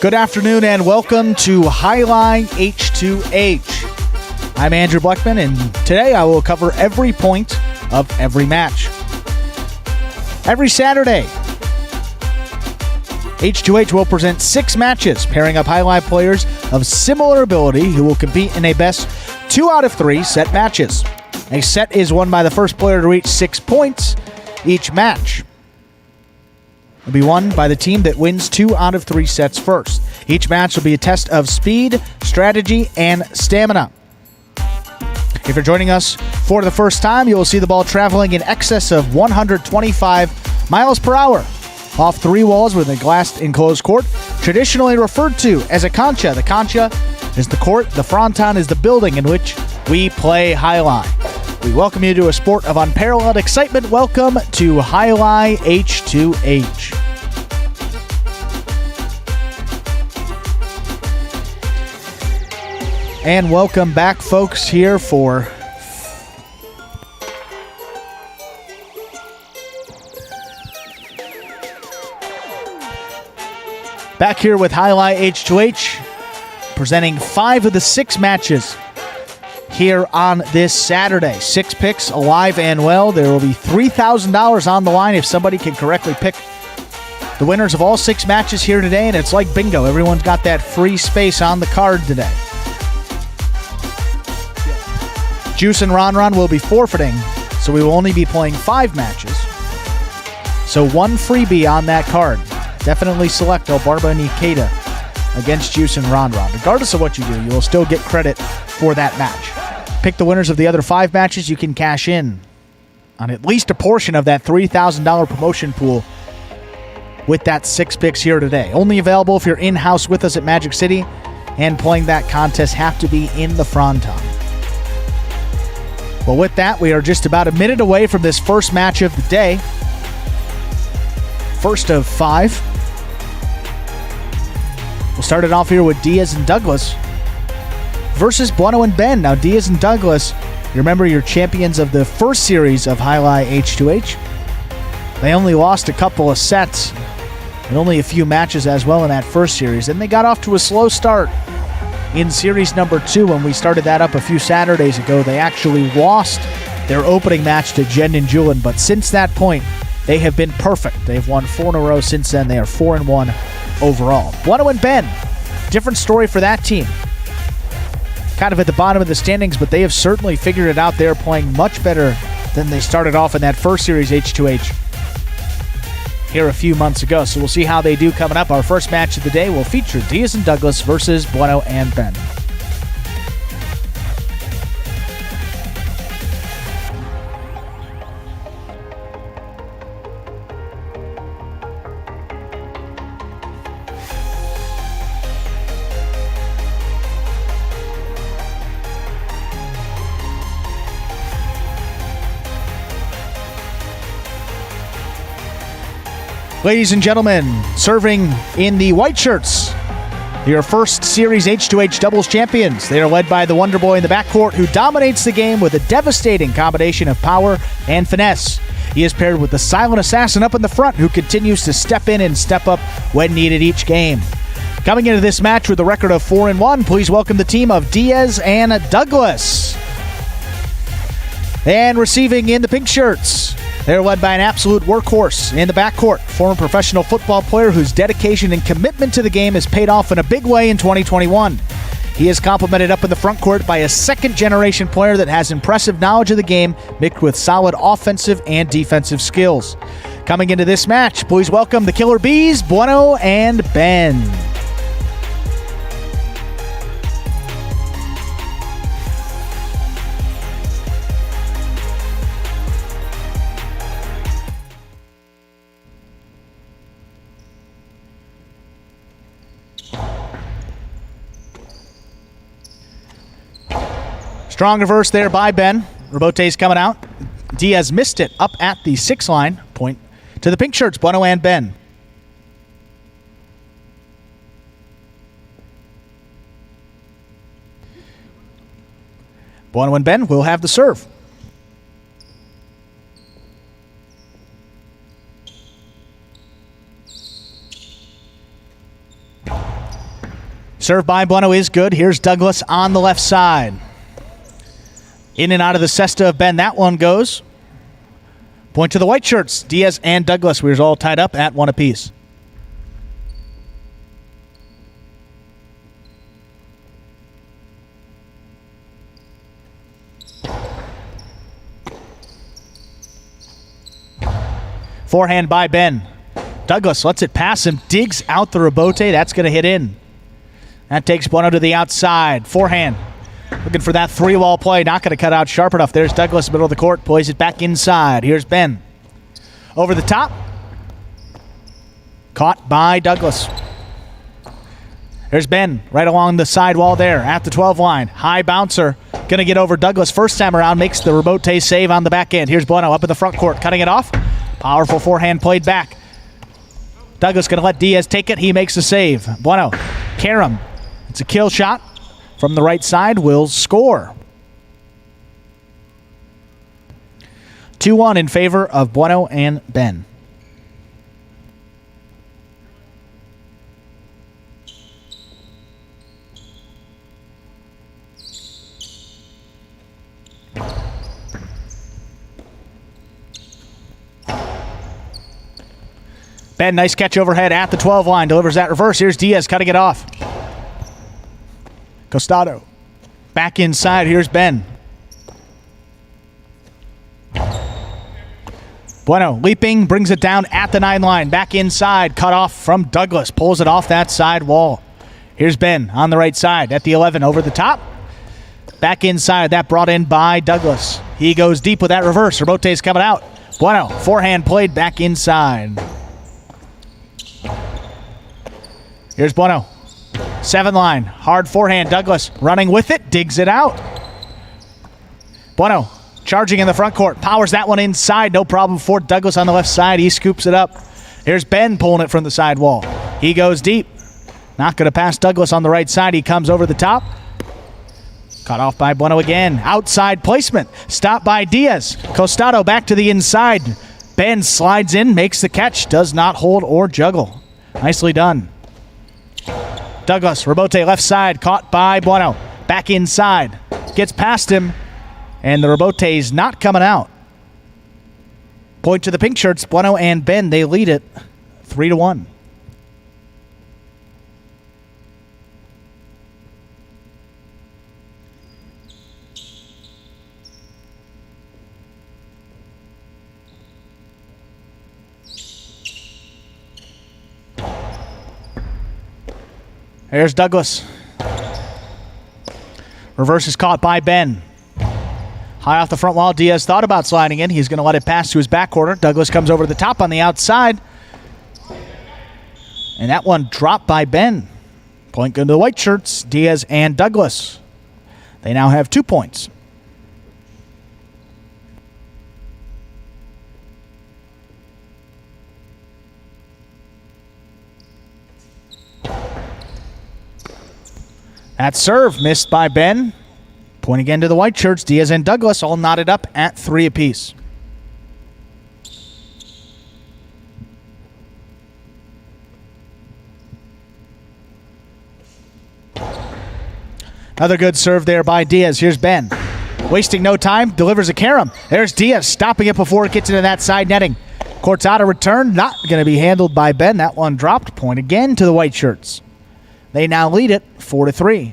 Good afternoon and welcome to Jai-Alai H2H. I'm Andrew Blackman, and today I will cover every point of every match. Every Saturday, H2H will present 6 matches, pairing up Jai-Alai players of similar ability who will compete in a best 2 out of 3 set matches. A set is won by the first player to reach 6 points each match. Will be won by the team that wins 2 out of 3 sets first. Each match will be a test of speed, strategy, and stamina. If you're joining us for the first time, you will see the ball traveling in excess of 125 miles per hour off 3 walls within a glassed enclosed court, traditionally referred to as a cancha. The cancha is the court, the fronton is the building in which we play Jai-Alai. We welcome you to a sport of unparalleled excitement. Welcome to Jai-Alai H2H. And welcome back, folks, here for back here with Jai-Alai H2H, presenting 5 of the 6 matches here on this Saturday. 6 picks alive and well. There will be $3,000 on the line if somebody can correctly pick the winners of all 6 matches here today, and it's like bingo. Everyone's got that free space on the card today. Juice and Ron will be forfeiting, so we will only be playing 5 matches. So 1 freebie on that card. Definitely select El Barba and Ikeda against Juice and Ron. Regardless of what you do, you will still get credit for that match. Pick the winners of the other 5 matches. You can cash in on at least a portion of that $3,000 promotion pool with that 6 picks here today. Only available if you're in-house with us at Magic City, and playing that contest have to be in the Fronton. Well, with that, we are just about a minute away from this first match of the day. First of 5. We'll start it off here with Diaz and Douglas versus Bueno and Ben. Now, Diaz and Douglas, you remember, your champions of the first series of Jai-Alai H2H. They only lost a couple of sets and only a few matches as well in that first series. And they got off to a slow start in series number 2 when we started that up a few Saturdays ago. They actually lost their opening match to Jen and Julian, but since that point, they have been perfect. They've won 4 in a row since then. They are 4-1 overall. Bueno and Ben, different story for that team. Kind of at the bottom of the standings, but they have certainly figured it out. They're playing much better than they started off in that first series H2H here a few months ago. So we'll see how they do coming up. Our first match of the day will feature Diaz and Douglas versus Bueno and Ben. Ladies and gentlemen, serving in the white shirts, your first series H2H doubles champions. They are led by the Wonder Boy in the backcourt, who dominates the game with a devastating combination of power and finesse. He is paired with the silent assassin up in the front, who continues to step in and step up when needed each game. Coming into this match with a record of 4-1, please welcome the team of Diaz and Douglas. And receiving in the pink shirts, they're led by an absolute workhorse in the backcourt, former professional football player whose dedication and commitment to the game has paid off in a big way in 2021. He is complemented up in the front court by a second-generation player that has impressive knowledge of the game, mixed with solid offensive and defensive skills. Coming into this match, please welcome the Killer Bees, Bueno and Ben. Strong reverse there by Ben. Robote's coming out. Diaz missed it up at the 6 line. Point to the pink shirts, Bueno and Ben. Bueno and Ben will have the serve. Serve by Bueno is good. Here's Douglas on the left side. In and out of the cesta of Ben. That one goes. Point to the white shirts. Diaz and Douglas. We were all tied up at 1 apiece. Forehand by Ben. Douglas lets it pass him. Digs out the rebote. That's going to hit in. That takes Bueno to the outside. Forehand. Looking for that 3-wall play. Not going to cut out sharp enough. There's Douglas, middle of the court. Plays it back inside. Here's Ben. Over the top. Caught by Douglas. There's Ben right along the side wall there at the 12 line. High bouncer. Going to get over Douglas first time around. Makes the rebote save on the back end. Here's Bueno up in the front court. Cutting it off. Powerful forehand played back. Douglas going to let Diaz take it. He makes the save. Bueno. Karam. It's a kill shot. From the right side, will score. 2-1 in favor of Bueno and Ben. Ben, nice catch overhead at the 12 line. Delivers that reverse. Here's Diaz cutting it off. Costado. Back inside. Here's Ben. Bueno leaping. Brings it down at the 9 line. Back inside. Cut off from Douglas. Pulls it off that side wall. Here's Ben on the right side at the 11. Over the top. Back inside. That brought in by Douglas. He goes deep with that reverse. Rebote's coming out. Bueno. Forehand played back inside. Here's Bueno. 7 line. Hard forehand. Douglas running with it. Digs it out. Bueno charging in the front court. Powers that one inside. No problem for Douglas on the left side. He scoops it up. Here's Ben pulling it from the side wall. He goes deep. Not going to pass Douglas on the right side. He comes over the top. Cut off by Bueno again. Outside placement. Stopped by Diaz. Costado back to the inside. Ben slides in. Makes the catch. Does not hold or juggle. Nicely done. Douglas, rebote left side, caught by Bueno. Back inside, gets past him, and the rebote's not coming out. Point to the pink shirts, Bueno and Ben, they lead it 3-1. There's Douglas. Reverse is caught by Ben. High off the front wall. Diaz thought about sliding in. He's going to let it pass to his backcourter. Douglas comes over to the top on the outside. And that one dropped by Ben. Point good to the white shirts, Diaz and Douglas. They now have 2 points. That serve missed by Ben. Point again to the white shirts. Diaz and Douglas all knotted up at 3 apiece. Another good serve there by Diaz. Here's Ben. Wasting no time. Delivers a carom. There's Diaz stopping it before it gets into that side netting. Cortado return. Not going to be handled by Ben. That one dropped. Point again to the white shirts. They now lead it 4-3.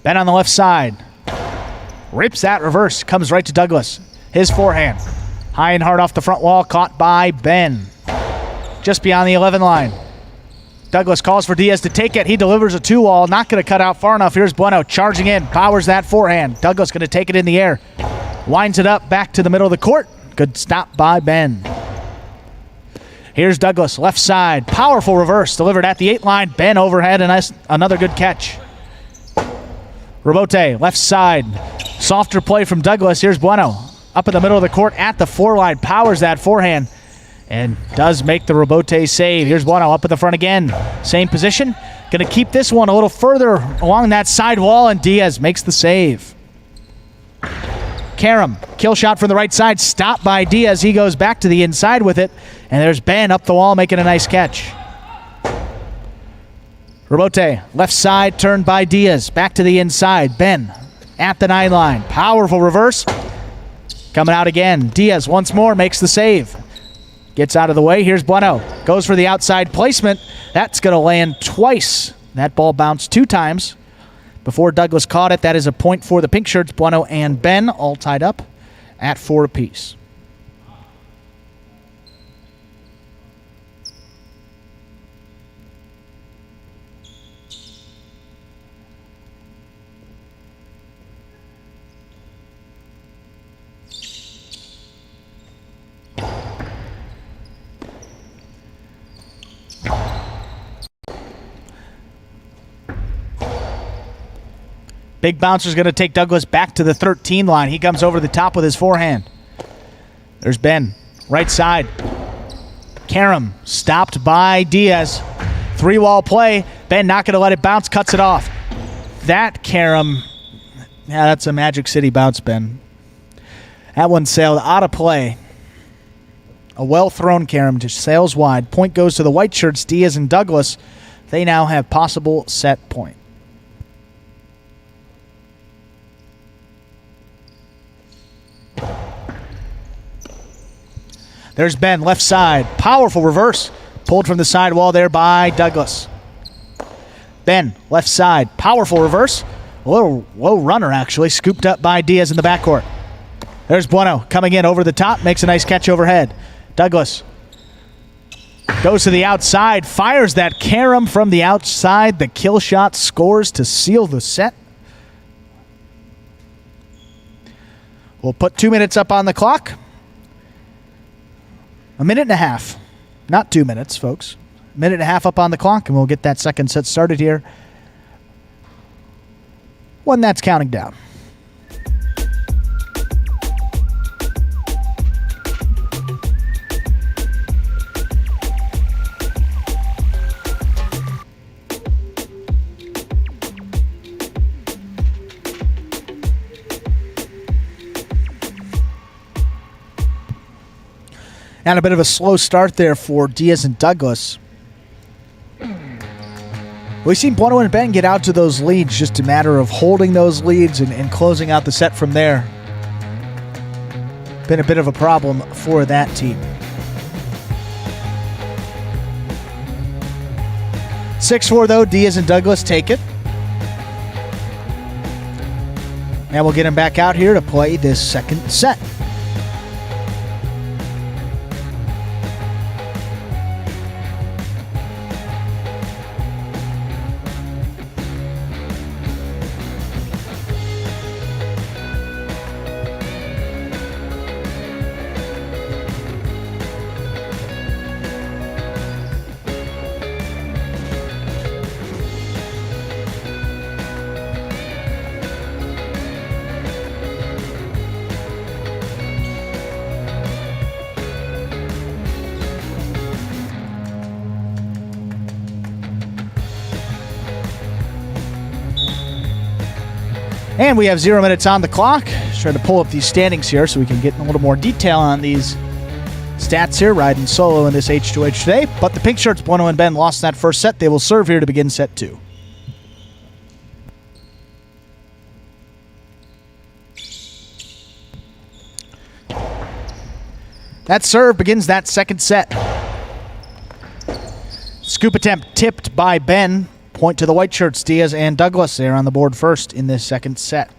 Ben on the left side. Rips that reverse. Comes right to Douglas. His forehand. High and hard off the front wall. Caught by Ben. Just beyond the 11 line. Douglas calls for Diaz to take it. He delivers a 2-wall. Not going to cut out far enough. Here's Bueno charging in. Powers that forehand. Douglas going to take it in the air. Winds it up back to the middle of the court. Good stop by Ben. Here's Douglas, left side. Powerful reverse. Delivered at the 8 line. Ben overhead and another good catch. Rebote, left side. Softer play from Douglas. Here's Bueno. Up in the middle of the court at the 4 line. Powers that forehand. And does make the rebote save. Here's Bueno up at the front again. Same position. Going Going to keep this one a little further along that side wall, and Diaz makes the save. Karam, kill shot from the right side, stopped by Diaz. He goes back to the inside with it, and there's Ben up the wall making a nice catch. Rabote, left side, turned by Diaz. Back to the inside. Ben at the 9 line. Powerful reverse. Coming out again. Diaz once more makes the save. Gets out of the way. Here's Bueno. Goes for the outside placement. That's going to land twice. That ball bounced 2 times before Douglas caught it. That is a point for the pink shirts. Bueno and Ben all tied up at 4 apiece. Big bouncer's going to take Douglas back to the 13 line. He comes over the top with his forehand. There's Ben. Right side. Karam stopped by Diaz. 3-wall play. Ben not going to let it bounce. Cuts it off. That Karam. Yeah, that's a Magic City bounce, Ben. That one sailed out of play. A well-thrown Karam just sails wide. Point goes to the white shirts, Diaz and Douglas. They now have possible set point. There's Ben, left side. Powerful reverse. Pulled from the side wall there by Douglas. Ben, left side. Powerful reverse. A little low runner, actually. Scooped up by Diaz in the backcourt. There's Bueno coming in over the top. Makes a nice catch overhead. Douglas goes to the outside. Fires that Karam from the outside. The kill shot scores to seal the set. We'll put 2 minutes up on the clock. 1.5 minutes. Not 2 minutes, folks. 1.5 minutes up on the clock, and we'll get that second set started here when that's counting down. And a bit of a slow start there for Diaz and Douglas. We've seen Bueno and Ben get out to those leads, just a matter of holding those leads and closing out the set from there. Been a bit of a problem for that team. 6-4 though, Diaz and Douglas take it. And we'll get him back out here to play this second set. And we have 0 minutes on the clock. Just trying to pull up these standings here so we can get in a little more detail on these stats here. Riding solo in this H2H today. But the pink shirts, Bueno and Ben, lost that first set. They will serve here to begin set 2. That serve begins that second set. Scoop attempt tipped by Ben. Point to the white shirts, Diaz and Douglas. They're on the board first in this second set.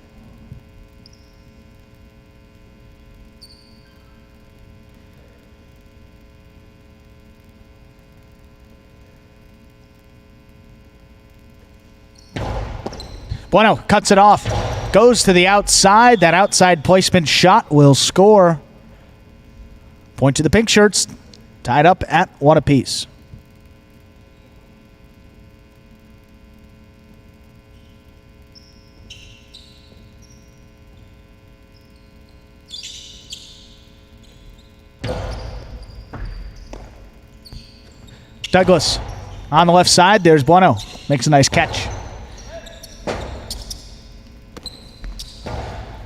Bueno cuts it off. Goes to the outside. That outside placement shot will score. Point to the pink shirts. Tied up at 1 apiece. Douglas on the left side. There's Bueno. Makes a nice catch.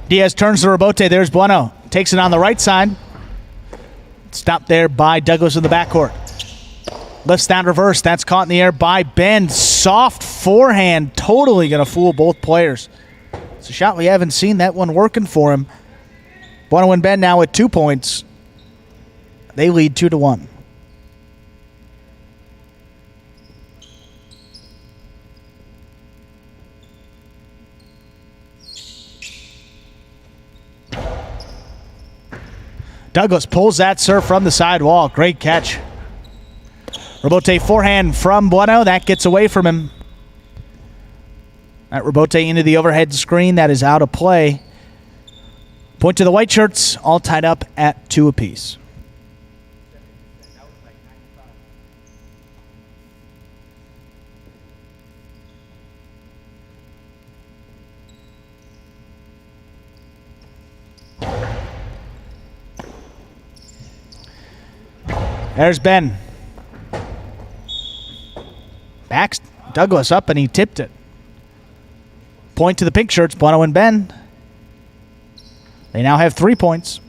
Diaz turns to Rebote. There's Bueno. Takes it on the right side. Stopped there by Douglas in the backcourt. Lifts that reverse. That's caught in the air by Ben. Soft forehand. Totally going to fool both players. It's a shot we haven't seen that one working for him. Bueno and Ben now with 2 points. They lead 2-1. Douglas pulls that serve from the sidewall. Great catch. Rebote forehand from Bueno. That gets away from him. That Rebote into the overhead screen. That is out of play. Point to the white shirts. All tied up at 2 apiece. There's Ben. Backs Douglas up and he tipped it. Point to the pink shirts, Bueno and Ben. They now have 3 points.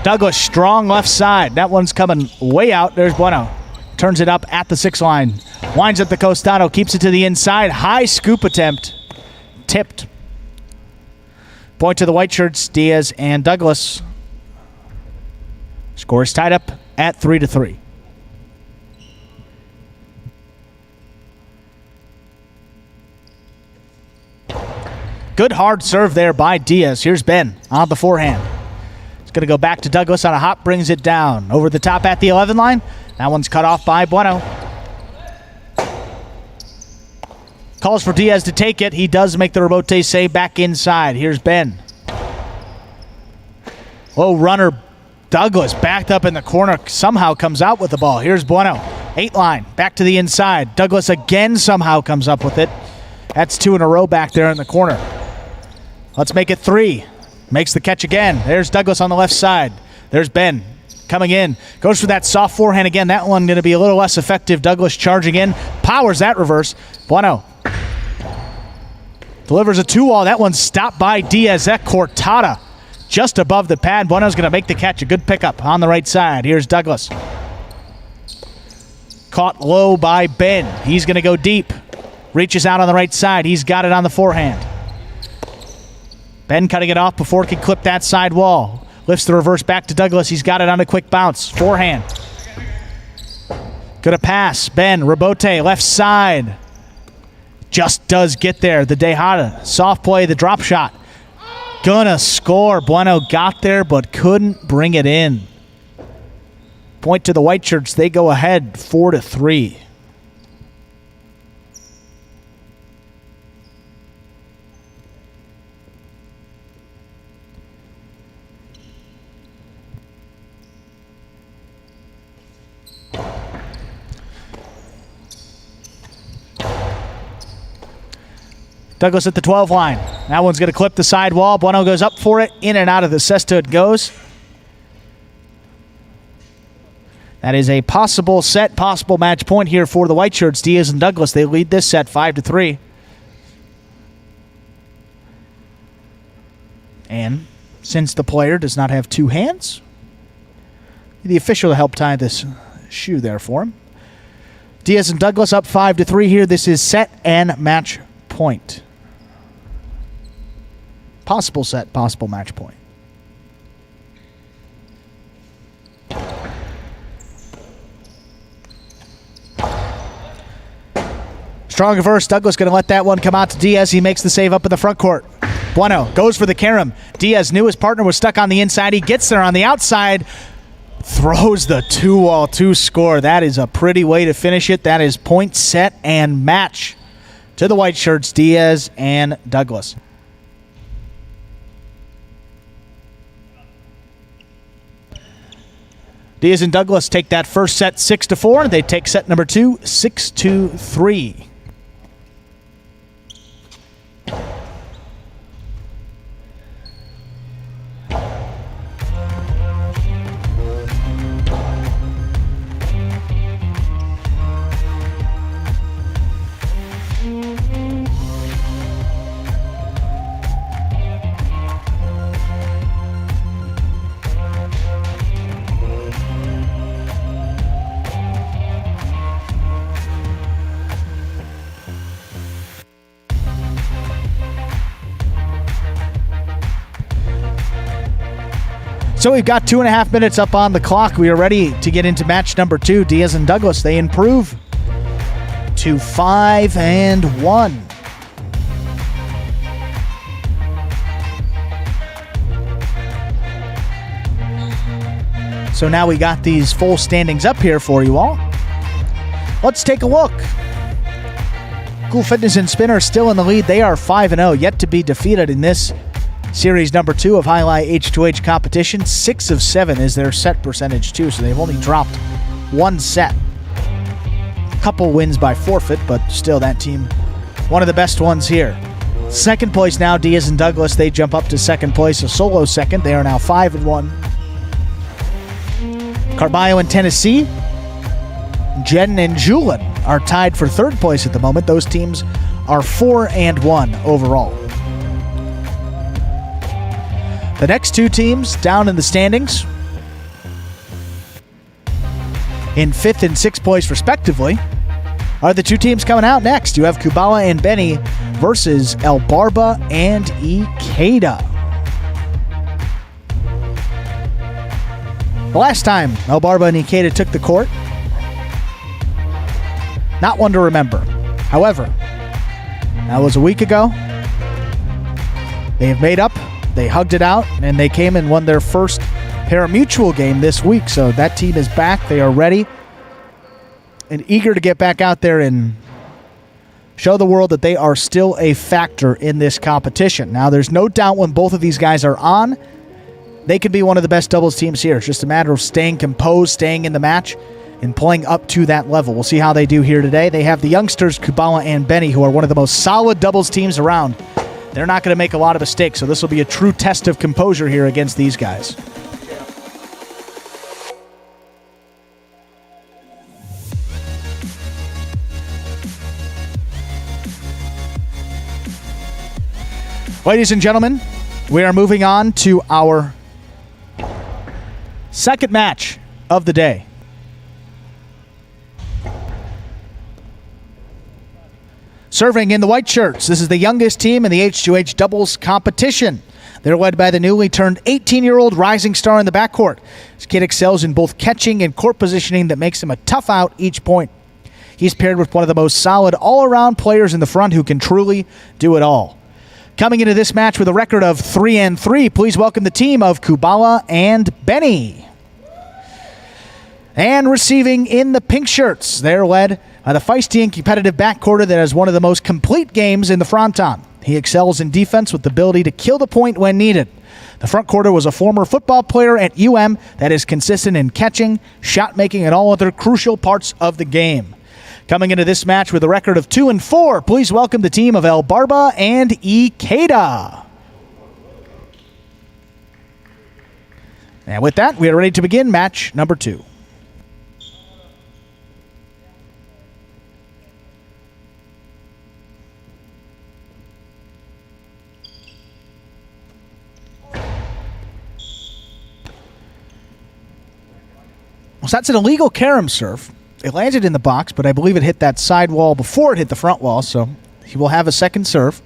Douglas, strong left side. That one's coming way out. There's Bueno. Turns it up at the 6 line. Winds up the Costado. Keeps it to the inside. High scoop attempt. Tipped. Point to the white shirts, Diaz and Douglas. Score is tied up at 3-3. Good hard serve there by Diaz. Here's Ben on the forehand. It's going to go back to Douglas on a hop. Brings it down. Over the top at the 11 line. That one's cut off by Bueno. Calls for Diaz to take it. He does make the Rebote save back inside. Here's Ben. Oh, runner Douglas backed up in the corner. Somehow comes out with the ball. Here's Bueno. 8 line. Back to the inside. Douglas again somehow comes up with it. That's 2 in a row back there in the corner. Let's make it 3. Makes the catch again. There's Douglas on the left side. There's Ben. Coming in. Goes for that soft forehand again. That one going to be a little less effective. Douglas charging in. Powers that reverse. Bueno. Delivers a 2-wall. That one's stopped by Diaz. That cortada just above the pad. Bueno's going to make the catch. A good pickup on the right side. Here's Douglas. Caught low by Ben. He's going to go deep. Reaches out on the right side. He's got it on the forehand. Ben cutting it off before it can clip that side wall. Lifts the reverse back to Douglas. He's got it on a quick bounce. Forehand. Gonna pass. Ben, Rebote, left side. Just does get there. The Dejada. Soft play, the drop shot. Gonna score. Bueno got there, but couldn't bring it in. Point to the white shirts. They go ahead 4-3. Douglas at the 12 line. That one's going to clip the side wall. Bueno goes up for it. In and out of the cesta it goes. That is a possible set, possible match point here for the white shirts. Diaz and Douglas, they lead this set 5-3. And since the player does not have 2 hands, the official will help tie this shoe there for him. Diaz and Douglas up 5-3 here. This is set and match point. Possible set, possible match point. Strong reverse. Douglas going to let that one come out to Diaz. He makes the save up in the front court. Bueno goes for the carom. Diaz knew his partner was stuck on the inside. He gets there on the outside. Throws the 2-wall to score. That is a pretty way to finish it. That is point, set, and match to the white shirts, Diaz and Douglas. Diaz and Douglas take that first set 6-4. They take set number 2 6-3. So we've got 2.5 minutes up on the clock. We are ready to get into match number 2. Diaz and Douglas, they improve to 5-1. So now we got these full standings up here for you all. Let's take a look. Cool Fitness and Spinner still in the lead. They are 5-0, yet to be defeated in this series number 2 of Jai-Alai H2H competition. 6 of 7 is their set percentage too, so they've only dropped 1 set. A couple wins by forfeit, but still that team, one of the best ones here. Second place now, Diaz and Douglas. They jump up to second place, a solo second. They are now 5-1. Carballo and Tennessee, Jen and Julin are tied for third place at the moment. Those teams are 4-1 overall. The next 2 teams down in the standings, in 5th and 6th place respectively, are the 2 teams coming out next. You have Kubala and Benny versus El Barba and Ikeda. The last time El Barba and Ikeda took the court, not one to remember. However, that was a week ago. They have made up, they hugged it out, and they came and won their first pari-mutuel game this week. So that team is back. They are ready and eager to get back out there and show the world that they are still a factor in this competition. Now, there's no doubt when both of these guys are on, they could be one of the best doubles teams here. It's just a matter of staying composed, staying in the match, and playing up to that level. We'll see how they do here today. They have the youngsters, Kubala and Benny, who are one of the most solid doubles teams around. They're not going to make a lot of mistakes, so this will be a true test of composure here against these guys. Ladies and gentlemen, we are moving on to our second match of the day. Serving in the white shirts, this is the youngest team in the H2H doubles competition. They're led by the newly turned 18-year-old rising star in the backcourt. This kid excels in both catching and court positioning that makes him a tough out each point. He's paired with one of the most solid all-around players in the front who can truly do it all. Coming into this match with a record of 3-3, please welcome the team of Kubala and Benny. And receiving in the pink shirts, they're led by the feisty and competitive backcourter that has one of the most complete games in the Fronton. He excels in defense with the ability to kill the point when needed. The front quarter was a former football player at UM that is consistent in catching, shot making, and all other crucial parts of the game. Coming into this match with a record of 2-4, please welcome the team of El Barba and Ikeda. And with that, we are ready to begin match number 2. So that's an illegal carom serve. It landed in the box, but I believe it hit that side wall before it hit the front wall, so he will have a second serve.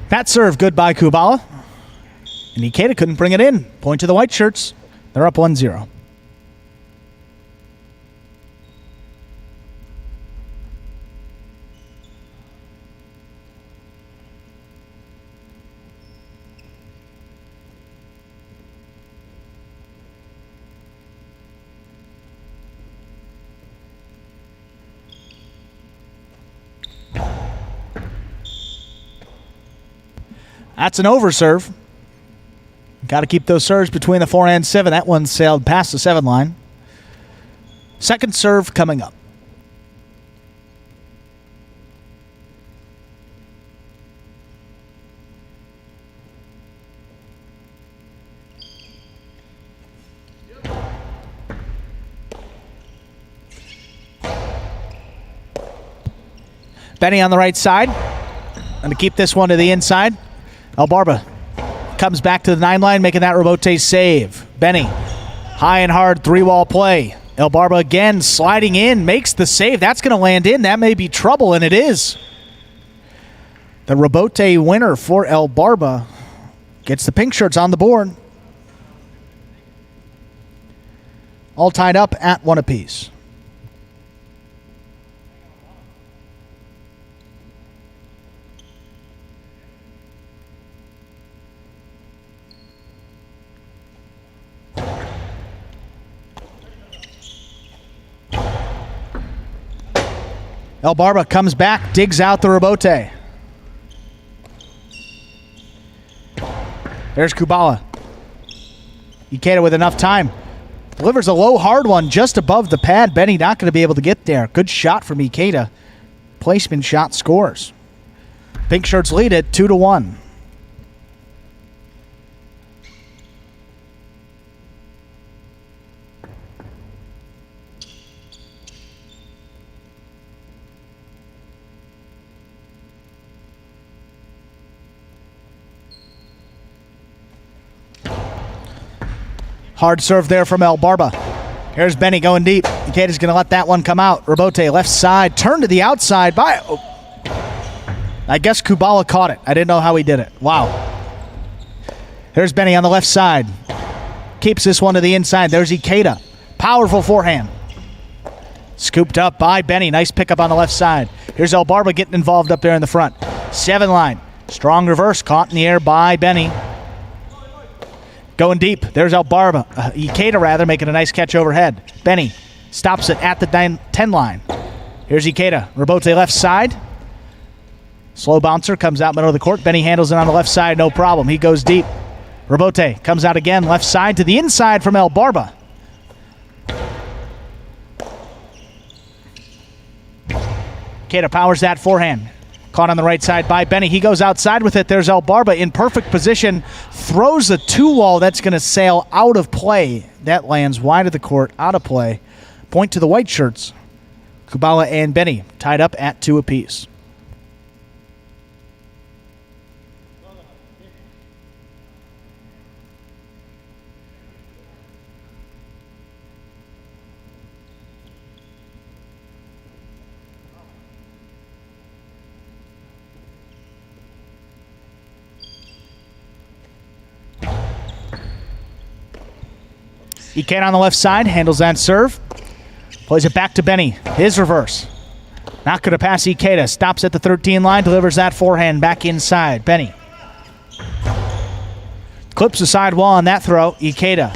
That serve good by Kubala. And Ikeda couldn't bring it in. Point to the white shirts. They're up 1-0. That's an over serve. Got to keep those serves between the 4 and 7. That one sailed past the 7 line. Second serve coming up. Benny on the right side. Going to keep this one to the inside. El Barba comes back to the 9 line, making that remote save. Benny, high and hard 3-wall play. El Barba again sliding in, makes the save. That's going to land in. That may be trouble, and it is. The rebote winner for El Barba gets the pink shirts on the board. All tied up at 1 apiece. El Barba comes back, digs out the rebote. There's Kubala. Ikeda with enough time. Delivers a low, hard one just above the pad. Benny not going to be able to get there. Good shot from Ikeda. Placement shot scores. Pink shirts lead it 2-1. Hard serve there from El Barba. Here's Benny going deep. Ikeda's going to let that one come out. Rebote left side. Turn to the outside by... Oh. I guess Kubala caught it. I didn't know how he did it. Wow. There's Benny on the left side. Keeps this one to the inside. There's Ikeda. Powerful forehand. Scooped up by Benny. Nice pickup on the left side. Here's El Barba getting involved up there in the front. 7 line. Strong reverse. Caught in the air by Benny. Going deep. There's El Barba. Ikeda, rather, making a nice catch overhead. Benny stops it at the 10 line. Here's Ikeda. Rebote left side. Slow bouncer comes out middle of the court. Benny handles it on the left side. No problem. He goes deep. Rebote comes out again. Left side to the inside from El Barba. Ikeda powers that forehand. Caught on the right side by Benny. He goes outside with it. There's El Barba in perfect position. Throws a 2-wall that's going to sail out of play. That lands wide of the court, out of play. Point to the white shirts. Kubala and Benny tied up at 2 apiece. Ikeda on the left side, handles that serve. Plays it back to Benny. His reverse. Not going to pass Ikeda. Stops at the 13 line, delivers that forehand back inside. Benny. Clips the side wall on that throw. Ikeda.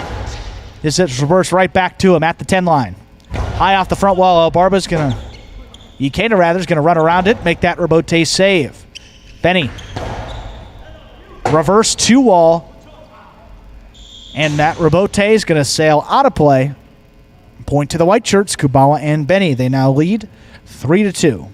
This is reverse right back to him at the 10 line. High off the front wall. El Barba's going to... Ikeda, rather, is going to run around it, make that rebote save. Benny. Reverse 2-wall. And that rebote is going to sail out of play. Point to the white shirts, Kubala and Benny. They now lead 3-2.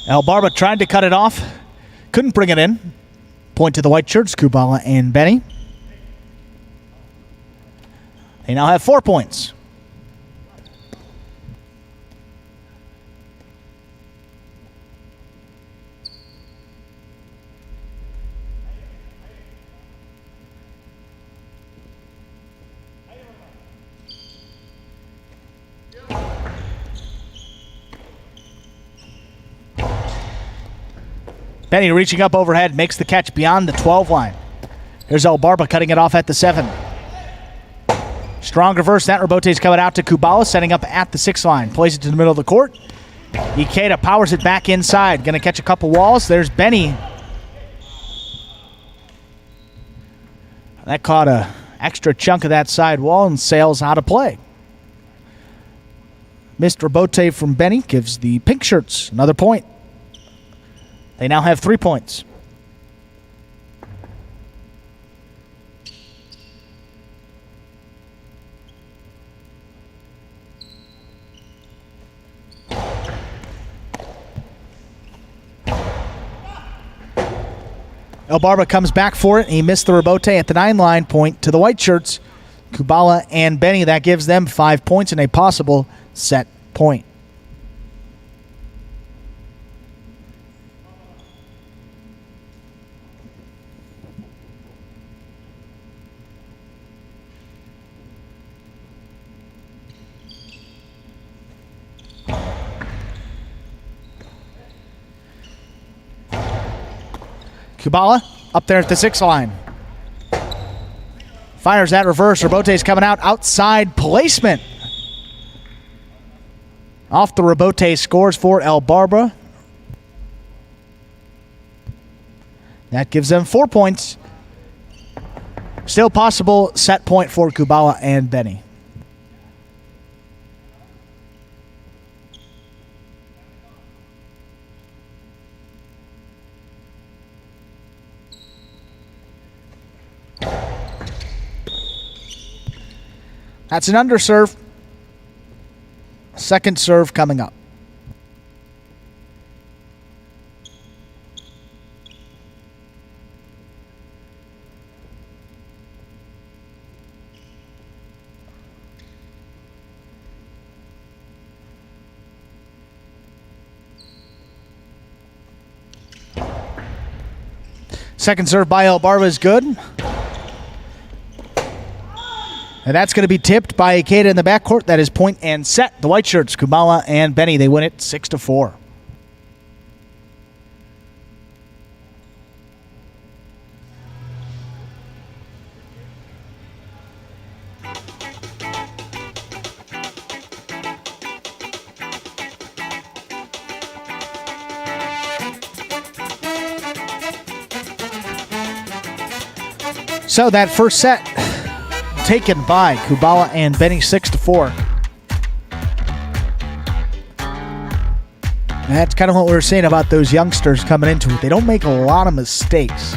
El Barba tried to cut it off. Couldn't bring it in. Point to the white shirts, Kubala and Benny. They now have 4 points. Benny reaching up overhead, makes the catch beyond the 12 line. Here's El Barba cutting it off at the 7. Strong reverse. That rebote is coming out to Kubala, setting up at the 6 line. Plays it to the middle of the court. Ikeda powers it back inside. Going to catch a couple walls. There's Benny. That caught a extra chunk of that side wall and sails out of play. Missed rebote from Benny gives the pink shirts another point. They now have 3 points. El Barba comes back for it. He missed the rebote at the 9-line. Point to the white shirts, Kubala and Benny. That gives them 5 points and a possible set point. Kubala up there at the 6 line. Fires that reverse. Rebote's coming out. Outside placement. Off the rebote, scores for El Barba. That gives them 4 points. Still possible set point for Kubala and Benny. That's an underserve. Second serve coming up. Second serve by El Barba is good. And that's going to be tipped by Ikeda in the backcourt. That is point and set. The white shirts, Kubala and Benny, they win it 6-4. So that first set taken by Kubala and Benny 6-4. And that's kind of what we were saying about those youngsters coming into it. They don't make a lot of mistakes.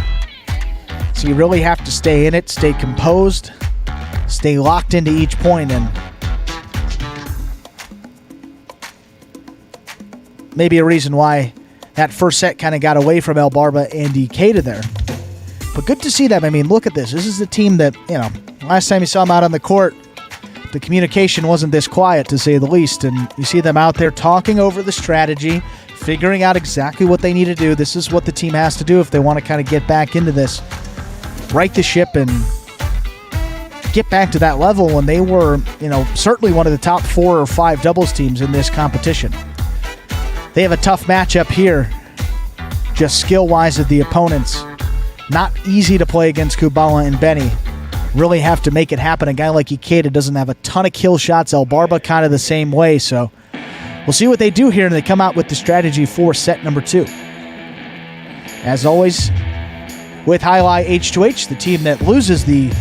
So you really have to stay in it, stay composed, stay locked into each point, and maybe a reason why that first set kind of got away from El Barba and Ikeda there. But good to see them. I mean, look at this. This is the team that, last time you saw them out on the court, the communication wasn't this quiet, to say the least. And you see them out there talking over the strategy, figuring out exactly what they need to do. This is what the team has to do if they want to kind of get back into this, right the ship, and get back to that level when they were, certainly one of the top 4 or 5 doubles teams in this competition. They have a tough matchup here, just skill-wise of the opponents. Not easy to play against Kubala and Benny. Really have to make it happen. A guy like Ikeda doesn't have a ton of kill shots. El Barba kind of the same way. So we'll see what they do here, and they come out with the strategy for set number 2. As always, with Jai-Alai H2H, the team that loses the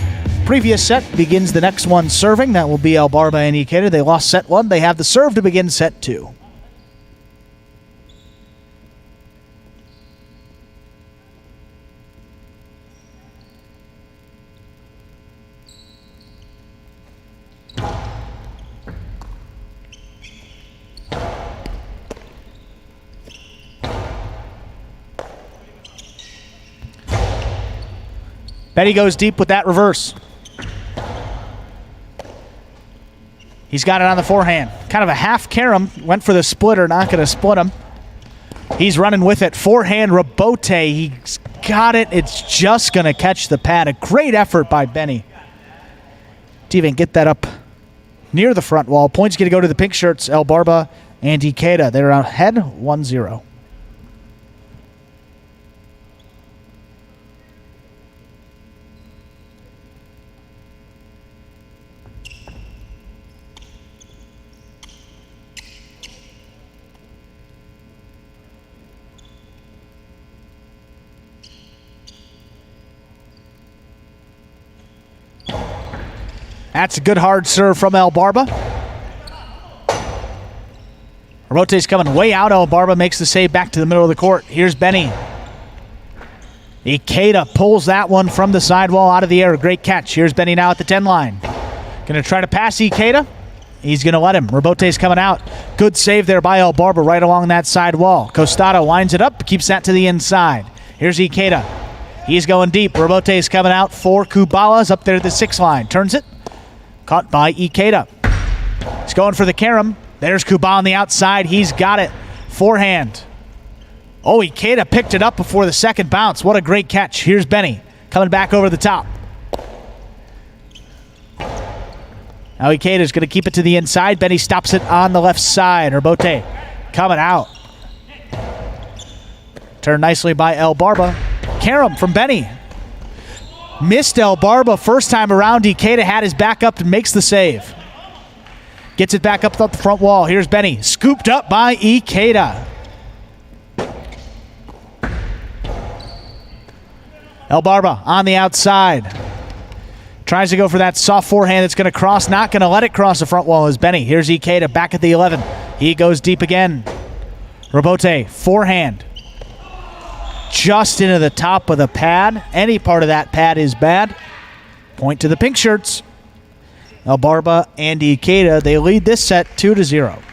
previous set begins the next one serving. That will be El Barba and Ikeda. They lost set 1. They have the serve to begin set 2. Benny goes deep with that reverse. He's got it on the forehand. Kind of a half carom. Went for the splitter, not going to split him. He's running with it. Forehand rebote. He's got it. It's just going to catch the pad. A great effort by Benny to even get that up near the front wall. Points going to go to the pink shirts, El Barba and Ikeda. They're ahead 1-0. That's a good hard serve from El Barba. Rote's coming way out. El Barba makes the save back to the middle of the court. Here's Benny. Ikeda pulls that one from the sidewall out of the air. Great catch. Here's Benny now at the 10 line. Going to try to pass Ikeda. He's going to let him. Rebote's coming out. Good save there by El Barba right along that side wall. Costado winds it up, keeps that to the inside. Here's Ikeda. He's going deep. Robote's coming out for Kubala's up there at the 6 line. Turns it. Caught by Ikeda. He's going for the carom. There's Kubala on the outside. He's got it. Forehand. Oh, Ikeda picked it up before the second bounce. What a great catch. Here's Benny coming back over the top. Now Ikeda's going to keep it to the inside. Benny stops it on the left side. Robote coming out. Turned nicely by El Barba. Carom from Benny. Missed El Barba first time around. Ikeda had his back up and makes the save. Gets it back up the front wall. Here's Benny. Scooped up by Ikeda. El Barba on the outside. Tries to go for that soft forehand that's going to cross. Not going to let it cross the front wall is Benny. Here's Ikeda back at the 11. He goes deep again. Robote, forehand. Just into the top of the pad. Any part of that pad is bad. Point to the pink shirts. El Barba and Ikeda, they lead this set 2-0.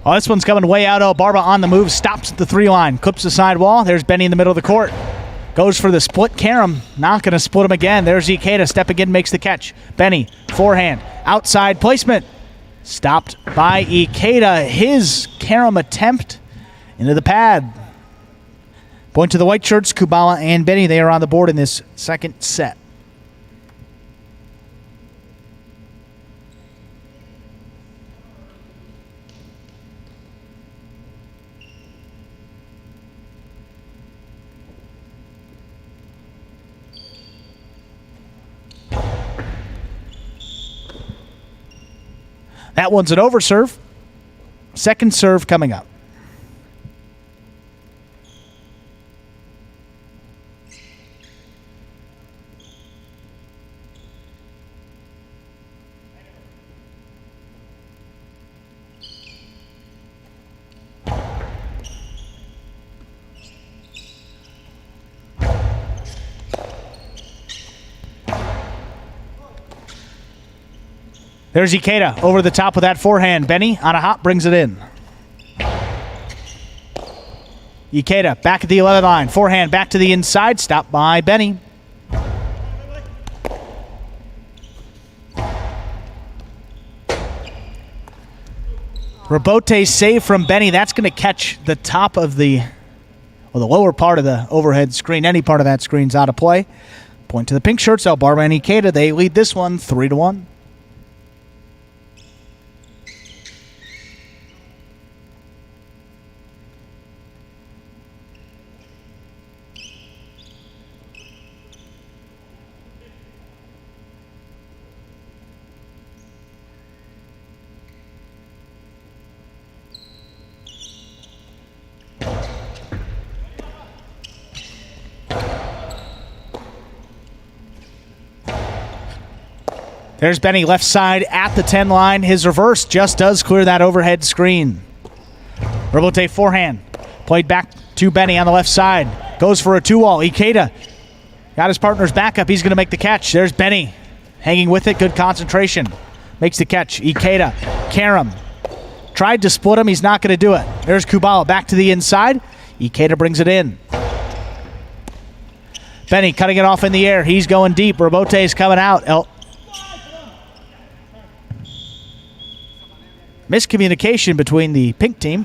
Oh, this one's coming way out. El Barba on the move. Stops at the 3 line. Clips the side wall. There's Benny in the middle of the court. Goes for the split carom. Not going to split him again. There's Ikeda. Step again. Makes the catch. Benny. Forehand. Outside placement. Stopped by Ikeda. His carom attempt into the pad. Point to the white shirts. Kubala and Benny. They are on the board in this second set. That one's an overserve. Second serve coming up. There's Ikeda over the top with that forehand. Benny on a hop brings it in. Ikeda back at the 11 line. Forehand back to the inside. Stopped by Benny. Robote save from Benny. That's going to catch the top of the lower part of the overhead screen. Any part of that screen's out of play. Point to the pink shirts. El Barba and Ikeda. They lead this one 3-1. There's Benny left side at the 10 line. His reverse just does clear that overhead screen. Robote forehand. Played back to Benny on the left side. Goes for a 2-wall. Ikeda got his partner's back up. He's going to make the catch. There's Benny hanging with it. Good concentration. Makes the catch. Ikeda. Carom. Tried to split him. He's not going to do it. There's Kubala back to the inside. Ikeda brings it in. Benny cutting it off in the air. He's going deep. Robote's coming out. Miscommunication between the pink team.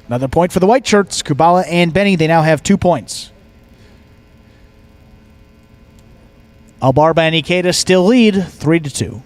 Another point for the white shirts. Kubala and Benny, they now have 2 points. El Barba and Ikeda still lead 3-2.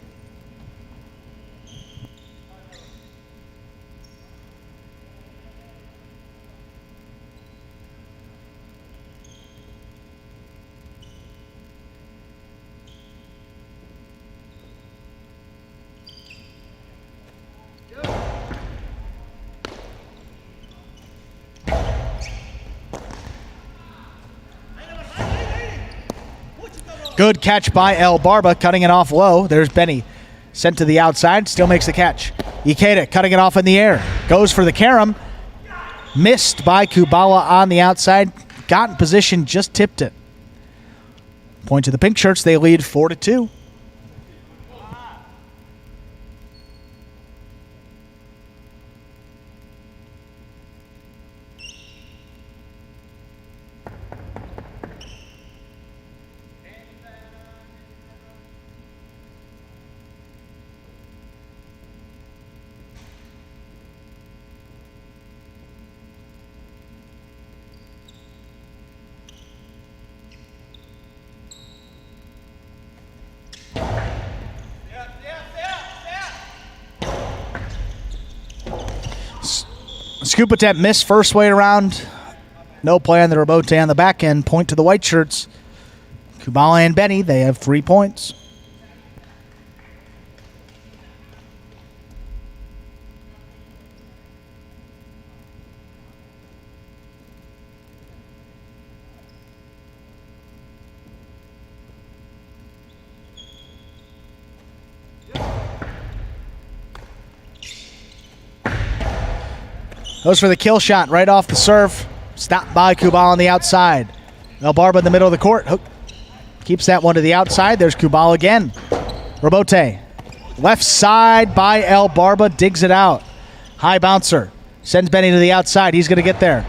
Good catch by El Barba, cutting it off low. There's Benny. Sent to the outside, still makes the catch. Ikeda cutting it off in the air. Goes for the carom. Missed by Kubala on the outside. Got in position, just tipped it. Point to the pink shirts. They lead 4-2. Scoop attempt missed first way around. No play on the Robote on the back end. Point to the white shirts. Kubala and Benny, they have 3 points. Goes for the kill shot right off the serve. Stopped by Kubala on the outside. El Barba in the middle of the court. Hook. Keeps that one to the outside. There's Kubala again. Robote. Left side by El Barba. Digs it out. High bouncer. Sends Benny to the outside. He's going to get there.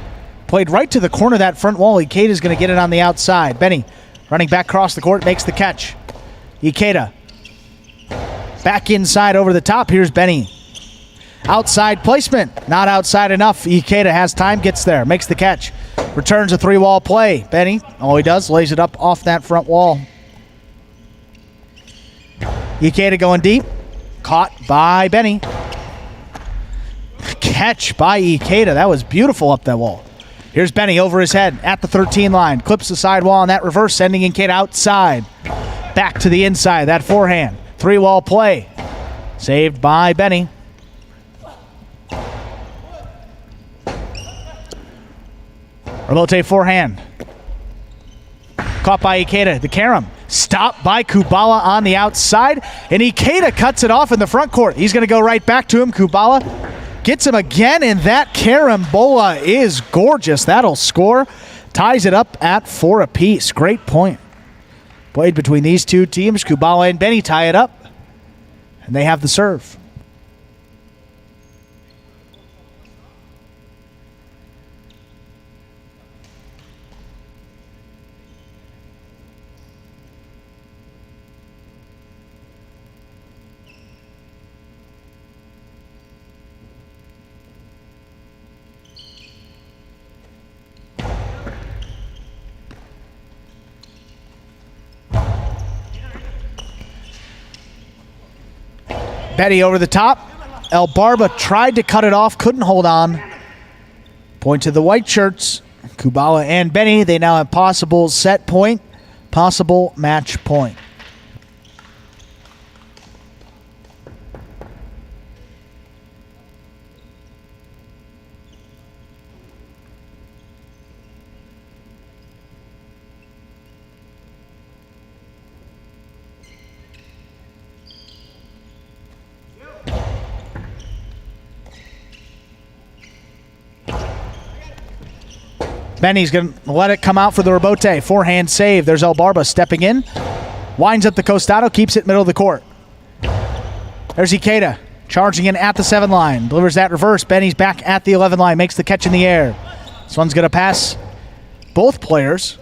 Played right to the corner of that front wall. Ikeda is going to get it on the outside. Benny running back across the court. Makes the catch. Ikeda. Back inside over the top. Here's Benny. Outside placement. Not outside enough. Ikeda has time, gets there, makes the catch. Returns a 3-wall play. Benny, all he does, lays it up off that front wall. Ikeda going deep. Caught by Benny. Catch by Ikeda. That was beautiful up that wall. Here's Benny over his head at the 13 line. Clips the sidewall on that reverse, sending Ikeda outside. Back to the inside. That forehand. 3-wall play. Saved by Benny. Robote forehand. Caught by Ikeda. The carom. Stopped by Kubala on the outside. And Ikeda cuts it off in the front court. He's going to go right back to him. Kubala gets him again. And that carambola is gorgeous. That'll score. Ties it up at 4 apiece. Great point. Played between these two teams. Kubala and Benny tie it up. And they have the serve. Benny over the top. El Barba tried to cut it off, couldn't hold on. Point to the white shirts. Kubala and Benny, they now have possible set point, possible match point. Benny's going to let it come out for the Robote. Forehand save. There's El Barba stepping in. Winds up the Costado. Keeps it middle of the court. There's Ikeda charging in at the 7 line. Delivers that reverse. Benny's back at the 11 line. Makes the catch in the air. This one's going to pass both players.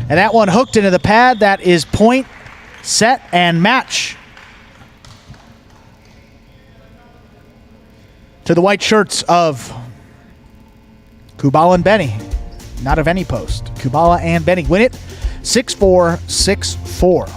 And that one hooked into the pad. That is point, set, and match. To the white shirts of Kubala and Benny. Not of any post. Kubala and Benny win it 6-4, 6-4.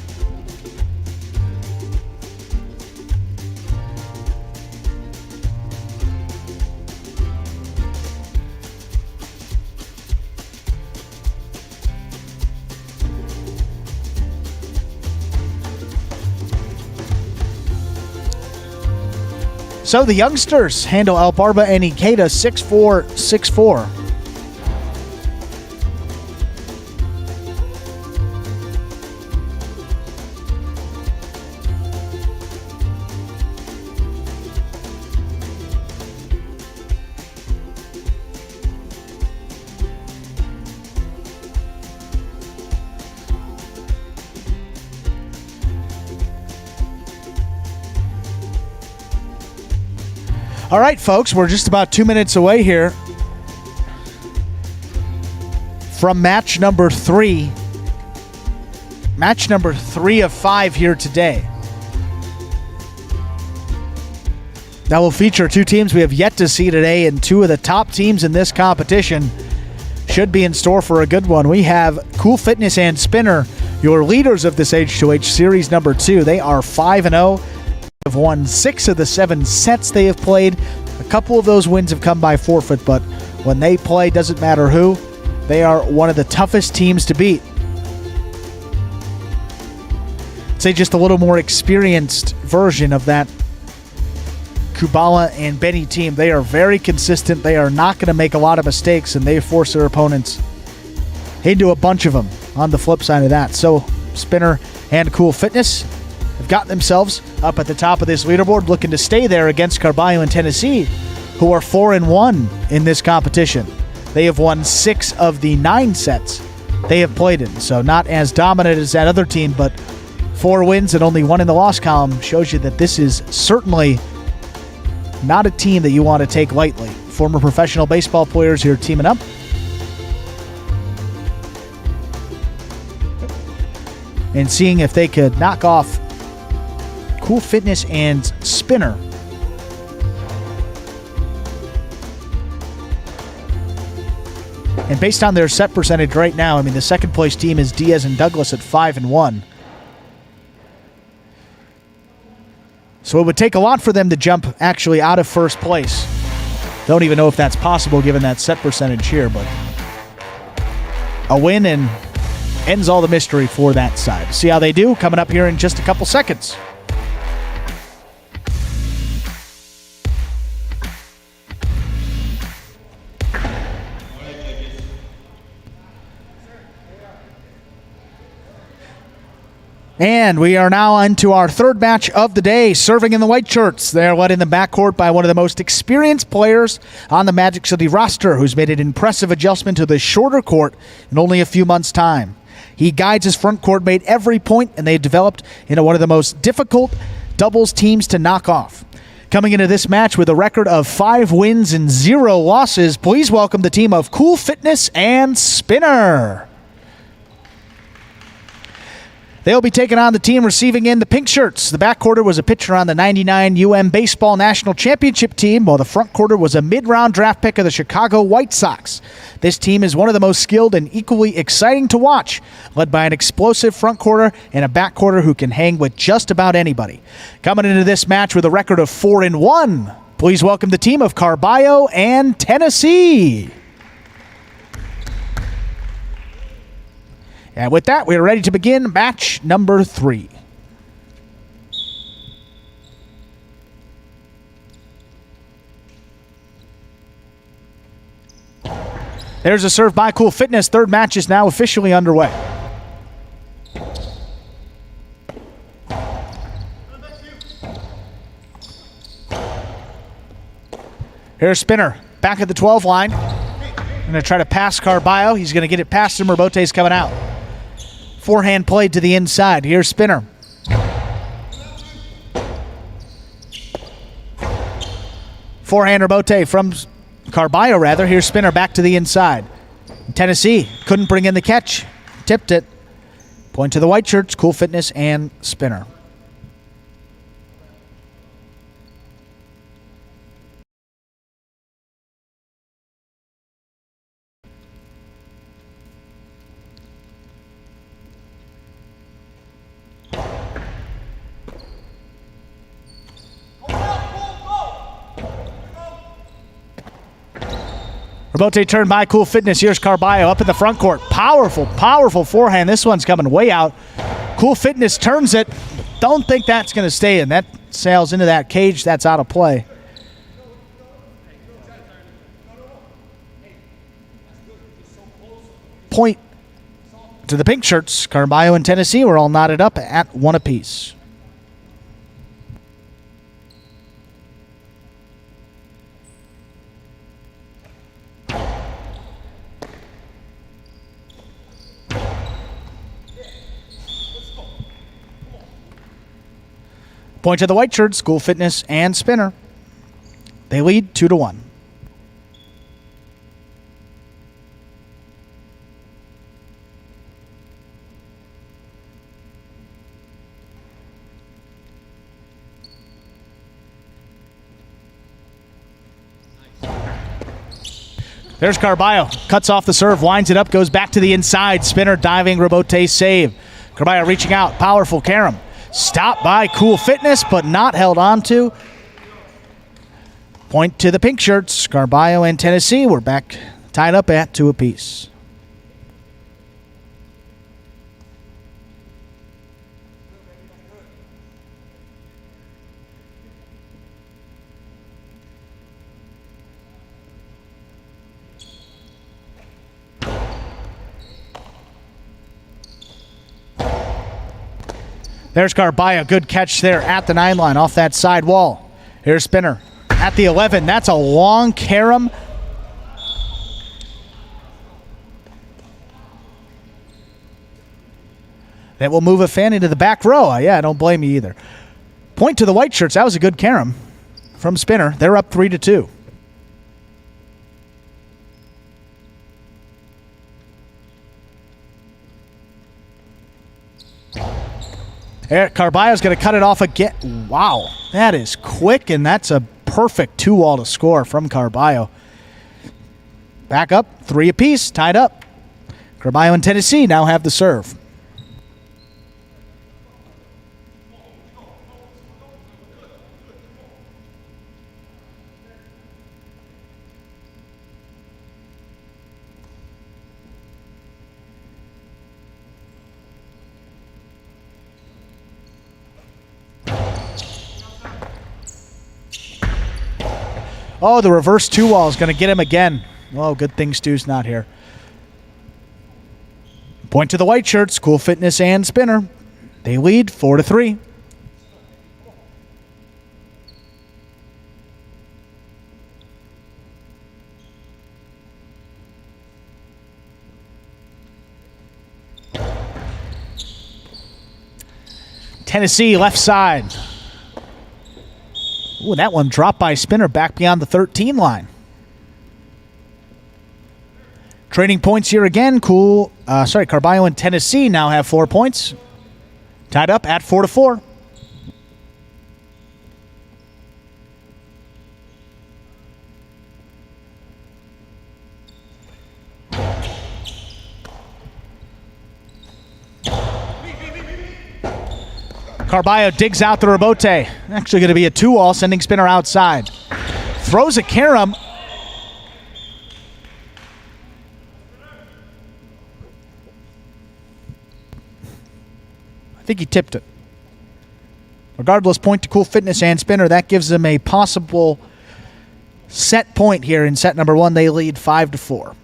So the youngsters handle El Barba and Ikeda 6-4, 6-4. All right, folks, we're just about 2 minutes away here from match number 3. Match number 3 of 5 here today. That will feature 2 teams we have yet to see today, and 2 of the top teams in this competition should be in store for a good one. We have Cool Fitness and Spinner, your leaders of this H2H Series number 2. They are 5-0. Have won 6 of the 7 sets they have played. A couple of those wins have come by forfeit, but when they play, doesn't matter who, they are one of the toughest teams to beat. Say just a little more experienced version of that Kubala and Benny team. They are very consistent. They are not going to make a lot of mistakes, and they force their opponents into a bunch of them on the flip side of that. So Spinner and Cool Fitness have got themselves up at the top of this leaderboard, looking to stay there against Carballo and Tennessee, who are 4-1 in this competition. They have won 6 of the 9 sets they have played in, so not as dominant as that other team, but 4 wins and only 1 in the loss column shows you that this is certainly not a team that you want to take lightly. Former professional baseball players here teaming up. And seeing if they could knock off Cool Fitness and Spinner. And based on their set percentage right now, I mean, the second place team is Diaz and Douglas at 5-1. So it would take a lot for them to jump actually out of first place. Don't even know if that's possible given that set percentage here, but a win and ends all the mystery for that side. See how they do coming up here in just a couple seconds. And we are now into our third match of the day, serving in the white shirts. They're led in the backcourt by one of the most experienced players on the Magic City roster, who's made an impressive adjustment to the shorter court in only a few months' time. He guides his front court, made every point, and they've developed into one of the most difficult doubles teams to knock off. Coming into this match with a record of 5 wins and 0 losses, please welcome the team of Cool Fitness and Spinner. They'll be taking on the team receiving in the pink shirts. The back quarter was a pitcher on the 99 UM Baseball National Championship team, while the front quarter was a mid-round draft pick of the Chicago White Sox. This team is one of the most skilled and equally exciting to watch, led by an explosive front quarter and a back quarter who can hang with just about anybody. Coming into this match with a record of 4-1, please welcome the team of Carballo and Tennessee. And with that, we are ready to begin match number 3. There's a serve by Cool Fitness. Third match is now officially underway. Here's Spinner, back at the 12 line. Going to try to pass Carballo. He's going to get it past him. Robote's coming out. Forehand played to the inside. Here's Spinner. Forehand Robote from Carballo, rather. Here's Spinner back to the inside. Tennessee couldn't bring in the catch. Tipped it. Point to the white shirts, Cool Fitness and Spinner. Robote turned by Cool Fitness. Here's Carballo up in the front court. Powerful, powerful forehand. This one's coming way out. Cool Fitness turns it. Don't think that's going to stay in. That sails into that cage. That's out of play. Point to the pink shirts. Carballo and Tennessee were all knotted up at 1 apiece. Point to the white shirts, Cool Fitness and Spinner. They lead 2-1. There's Carballo. Cuts off the serve, winds it up, goes back to the inside. Spinner, diving, rebote, save. Carballo reaching out. Powerful carom. Stopped by Cool Fitness, but not held on to. Point to the pink shirts. Carballo and Tennessee. We're back tied up at 2 apiece. There's Carballo. Good catch there at the 9 line off that side wall. Here's Spinner at the 11. That's a long carom. That will move a fan into the back row. Yeah, I don't blame you either. Point to the white shirts. That was a good carom from Spinner. They're up 3-2. Carballo's going to cut it off again. Wow, that is quick, and that's a perfect 2-all to score from Carballo. Back up, 3 apiece, tied up. Carballo and Tennessee now have the serve. Oh, the reverse 2-wall is going to get him again. Oh, good thing Stu's not here. Point to the white shirts, Cool Fitness and Spinner. They lead 4-3. Tennessee left side. Ooh, that one dropped by Spinner back beyond the 13 line. Trading points here again. Carballo and Tennessee now have 4 points. Tied up at 4-4. Carballo digs out the rebote. Actually going to be a 2-all, sending Spinner outside. Throws a carom. I think he tipped it. Regardless, point to Cool Fitness and Spinner. That gives them a possible set point here in set number 1. They lead 5-4.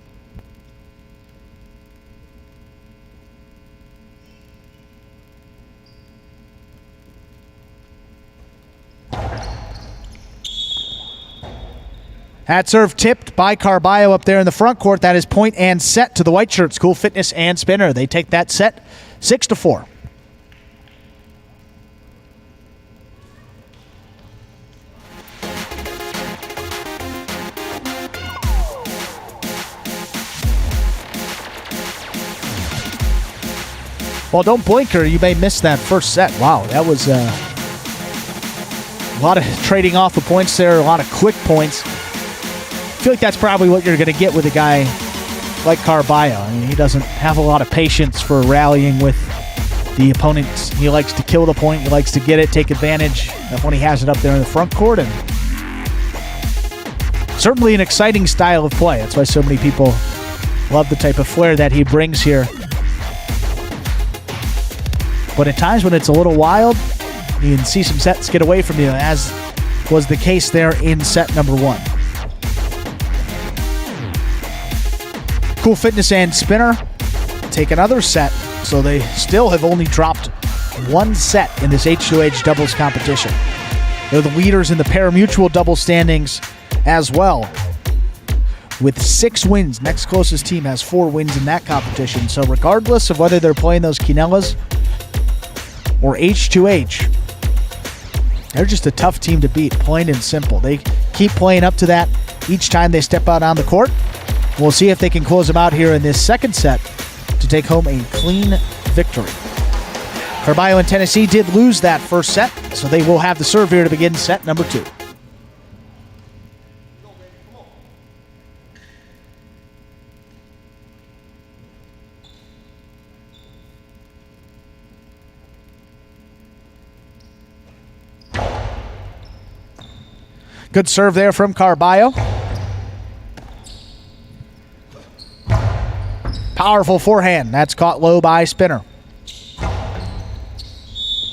That serve tipped by Carballo up there in the front court. That is point and set to the white shirts, Cool Fitness and Spinner. They take that set 6-4. Well, don't blink or you may miss that first set. Wow, that was a lot of trading off the points there, a lot of quick points. I feel like that's probably what you're going to get with a guy like Carballo. I mean, he doesn't have a lot of patience for rallying with the opponents. He likes to kill the point. He likes to get it, take advantage of when he has it up there in the front court. And certainly an exciting style of play. That's why so many people love the type of flair that he brings here. But at times when it's a little wild, you can see some sets get away from you, as was the case there in set number 1. Cool Fitness and Spinner take another set, so they still have only dropped 1 set in this H2H doubles competition. They're the leaders in the pari-mutuel double standings as well, with 6 wins. Next closest team has 4 wins in that competition. So regardless of whether they're playing those Quinellas or H2H, they're just a tough team to beat, plain and simple. They keep playing up to that each time they step out on the court. We'll see if they can close them out here in this second set to take home a clean victory. Carballo and Tennessee did lose that first set, so they will have the serve here to begin set number 2. Good serve there from Carballo. Powerful forehand. That's caught low by Spinner.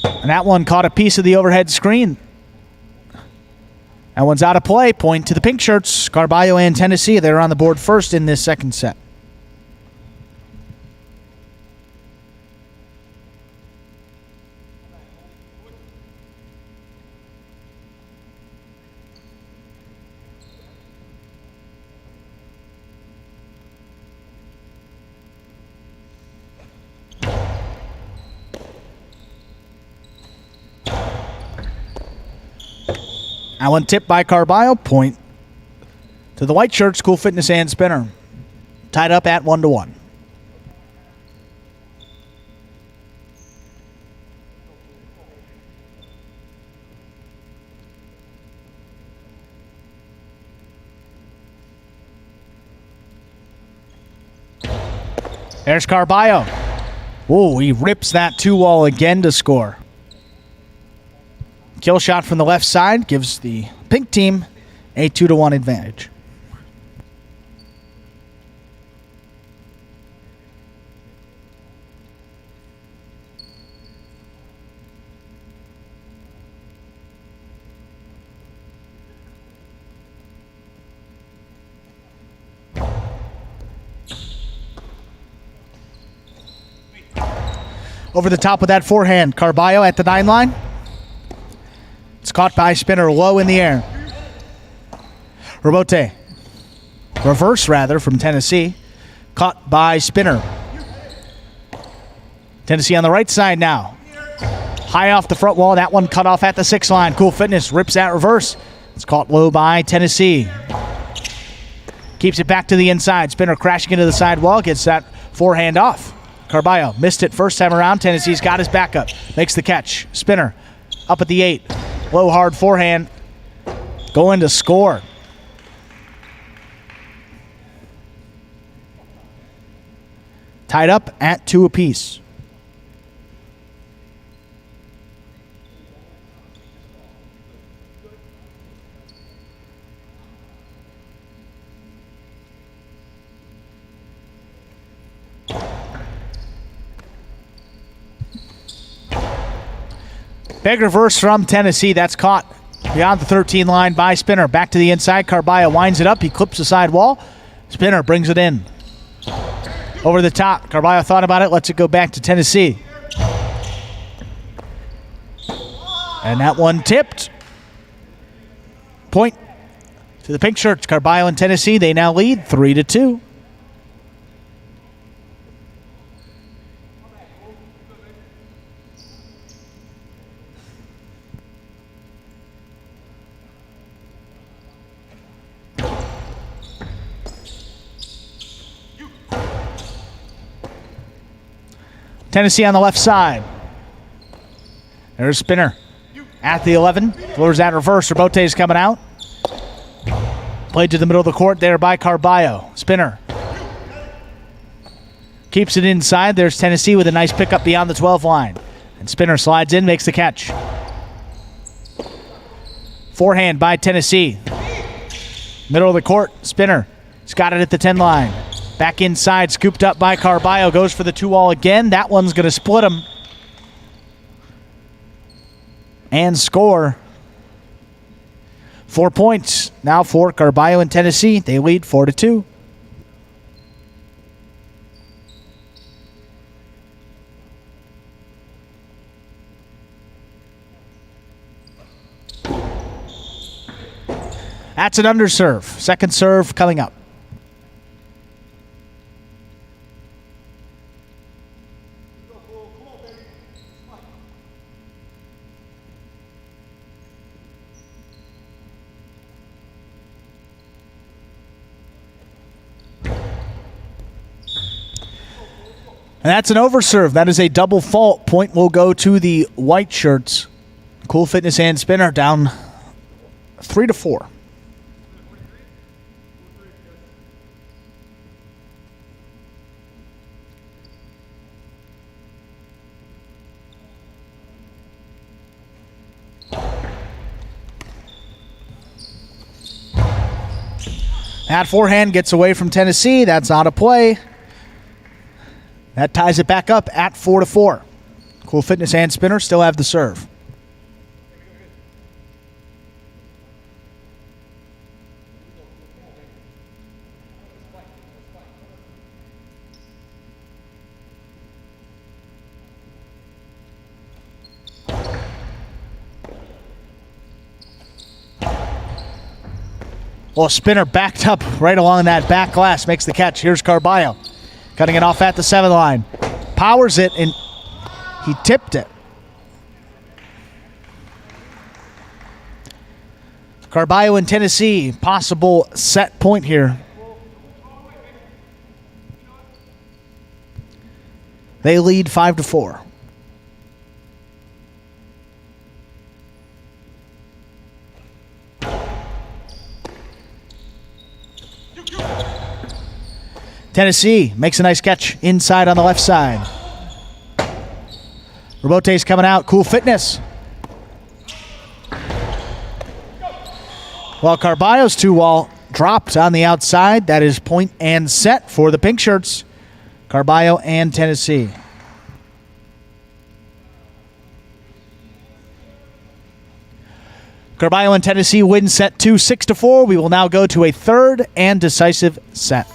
And that one caught a piece of the overhead screen. That one's out of play. Point to the pink shirts. Carballo and Tennessee, they're on the board first in this second set. That one tipped by Carballo. Point to the white shirts, Cool Fitness and Spinner. Tied up at 1-1. There's Carballo. Oh, he rips that 2-wall again to score. Kill shot from the left side gives the pink team a 2-1 advantage. Over the top with that forehand, Carballo at the 9 line. It's caught by Spinner low in the air. Rebote. Reverse, rather, from Tennessee. Caught by Spinner. Tennessee on the right side now. High off the front wall. That one cut off at the 6 line. Cool Fitness rips that reverse. It's caught low by Tennessee. Keeps it back to the inside. Spinner crashing into the side wall. Gets that forehand off. Carballo missed it first time around. Tennessee's got his backup. Makes the catch. Spinner up at the 8. Low hard forehand. Going to score. Tied up at 2 apiece. Big reverse from Tennessee. That's caught beyond the 13 line by Spinner. Back to the inside. Carballo winds it up. He clips the side wall. Spinner brings it in. Over the top. Carballo thought about it. Lets it go back to Tennessee. And that one tipped. Point to the pink shirts. Carballo and Tennessee. They now lead 3-2. Tennessee on the left side. There's Spinner at the 11. Floors that reverse. Rebote's coming out. Played to the middle of the court there by Carballo. Spinner keeps it inside. There's Tennessee with a nice pickup beyond the 12 line. And Spinner slides in, makes the catch. Forehand by Tennessee. Middle of the court. Spinner. He's got it at the 10 line. Back inside, scooped up by Carballo. Goes for the 2-wall again. That one's going to split him. And score. 4 points now for Carballo and Tennessee. They lead 4-2. That's an underserve. Second serve coming up. And that's an overserve. That is a double fault. Point will go to the white shirts. Cool Fitness and Spinner down 3-4. That forehand gets away from Tennessee. That's out of play. That ties it back up at 4-4. Cool Fitness and Spinner still have the serve. Well, Spinner backed up right along that back glass, makes the catch. Here's Carballo, cutting it off at the 7 line. Powers it, and he tipped it. Carballo in Tennessee, possible set point here. They lead 5-4. Tennessee makes a nice catch inside on the left side. Robote's coming out. Cool Fitness. Well, Carballo's 2-wall dropped on the outside. That is point and set for the pink shirts. Carballo and Tennessee. Carballo and Tennessee win set 2, 6-4. We will now go to a third and decisive set.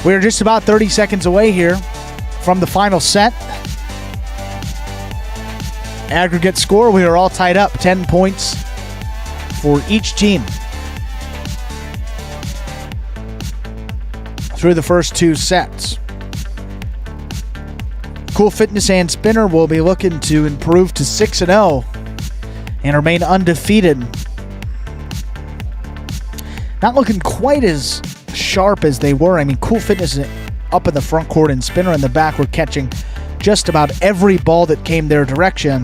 We're just about 30 seconds away here from the final set. Aggregate score, we are all tied up, 10 points for each team through the first 2 sets. Cool Fitness and Spinner will be looking to improve to 6-0 and remain undefeated. Not looking quite as sharp as they were. I mean, Cool Fitness up in the front court and Spinner in the back were catching just about every ball that came their direction.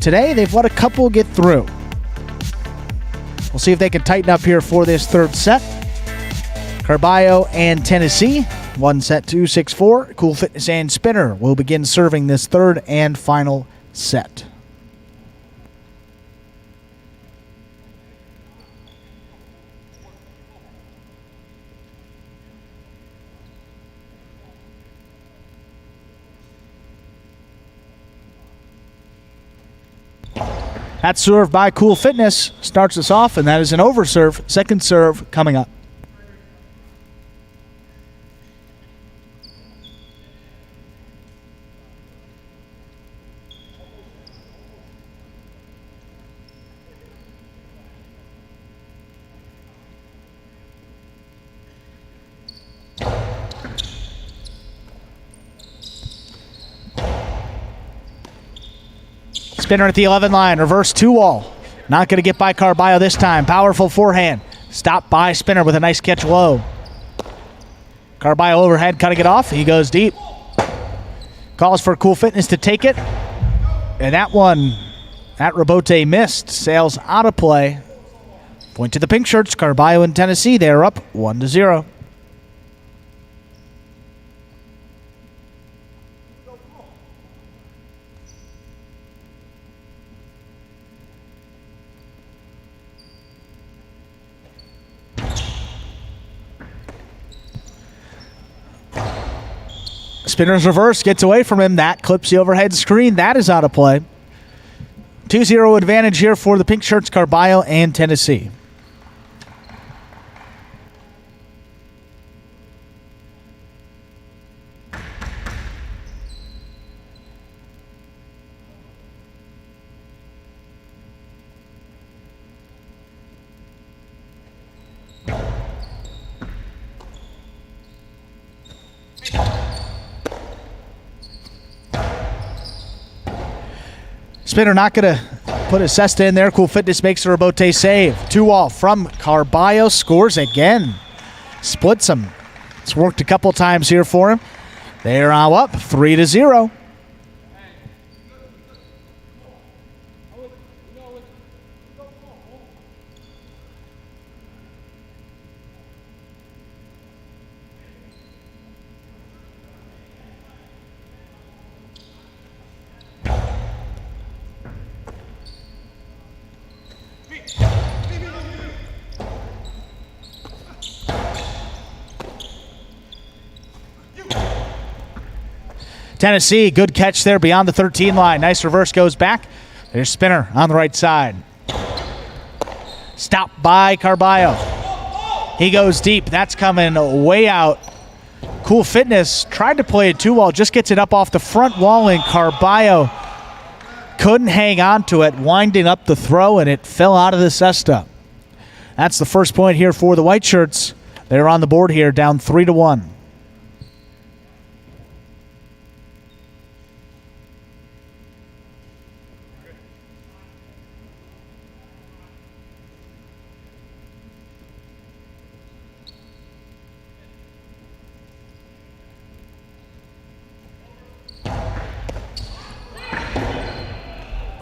Today, they've let a couple get through. We'll see if they can tighten up here for this third set. Carballo and Tennessee, 1 set 2, 6-4. Cool Fitness and Spinner will begin serving this third and final set. That serve by Cool Fitness starts us off, and that is an overserve. Second serve coming up. Spinner at the 11 line, reverse 2-wall. Not going to get by Carballo this time. Powerful forehand. Stopped by Spinner with a nice catch low. Carballo overhead, cutting it off. He goes deep. Calls for Cool Fitness to take it. And that one, that rebote missed. Sails out of play. Point to the pink shirts. Carballo and Tennessee, they are up 1-0. Spinner's reverse gets away from him. That clips the overhead screen. That is out of play. 2-0 advantage here for the pink shirts, Carballo and Tennessee. Spinner not going to put a cesta in there. Cool Fitness makes the rebote save. 2-all from Carballo. Scores again. Splits him. It's worked a couple times here for him. They're now up 3-0. Tennessee, good catch there beyond the 13 line. Nice reverse goes back. There's Spinner on the right side. Stopped by Carballo. He goes deep. That's coming way out. Cool Fitness tried to play a 2-wall, just gets it up off the front wall, and Carballo couldn't hang on to it, winding up the throw, and it fell out of the cesta. That's the first point here for the white shirts. They're on the board here, down 3-1.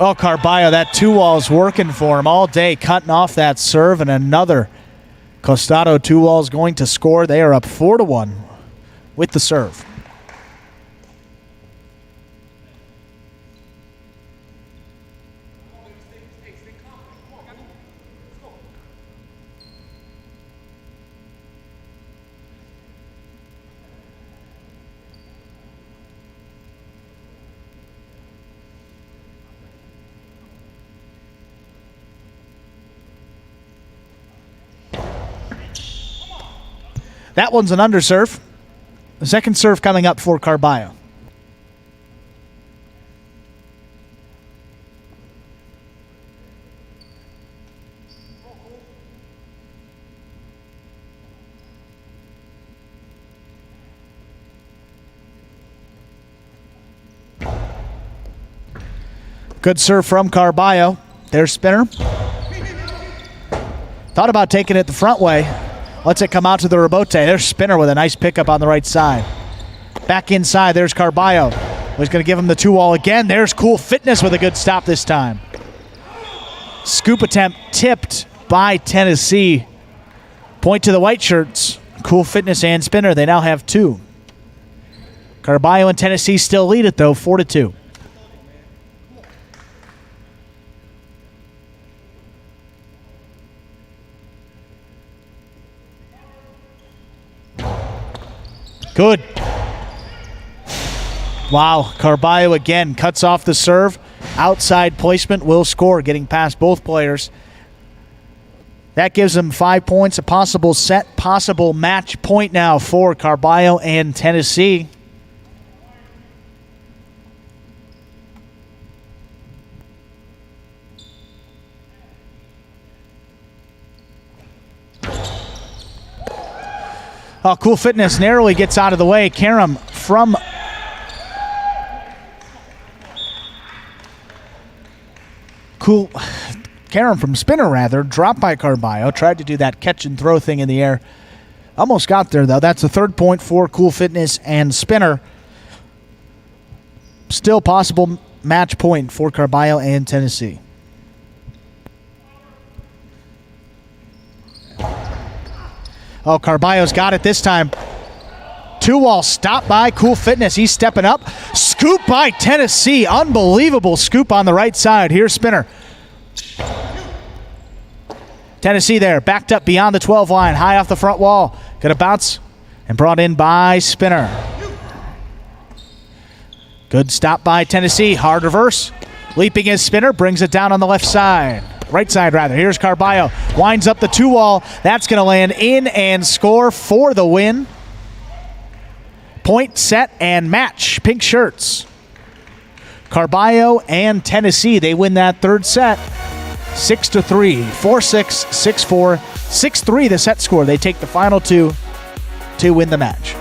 Oh, Carballo, that 2-wall's working for him all day, cutting off that serve, and another Costado 2-wall's going to score. They are up 4-1 with the serve. That one's an underserve. The second serve coming up for Carballo. Good serve from Carballo. There's Spinner. Thought about taking it the front way. Lets it come out to the rebote. There's Spinner with a nice pickup on the right side. Back inside, there's Carballo. He's going to give him the 2-wall again. There's Cool Fitness with a good stop this time. Scoop attempt tipped by Tennessee. Point to the white shirts. Cool Fitness and Spinner. They now have 2. Carballo and Tennessee still lead it, though, 4-2. Good. Wow, Carballo again cuts off the serve. Outside placement will score, getting past both players. That gives them 5 points, a possible set, possible match point now for Carballo and Tennessee. Oh, Cool Fitness narrowly gets out of the way. Karam from Spinner, rather, dropped by Carballo. Tried to do that catch and throw thing in the air. Almost got there, though. That's the third point for Cool Fitness and Spinner. Still possible match point for Carballo and Tennessee. Oh, Carballo's got it this time. 2-wall stop by Cool Fitness. He's stepping up. Scoop by Tennessee. Unbelievable scoop on the right side. Here's Spinner. Tennessee there, backed up beyond the 12 line, high off the front wall. Gonna bounce and brought in by Spinner. Good stop by Tennessee. Hard reverse. Leaping his spinner, brings it down on the left side. Right side, rather. Here's Carballo. Winds up the 2-wall. That's going to land in and score for the win. Point, set, and match. Pink shirts. Carballo and Tennessee, they win that third set. 6-3, 4-6, 6-4, 6-3 the set score. They take the final two to win the match.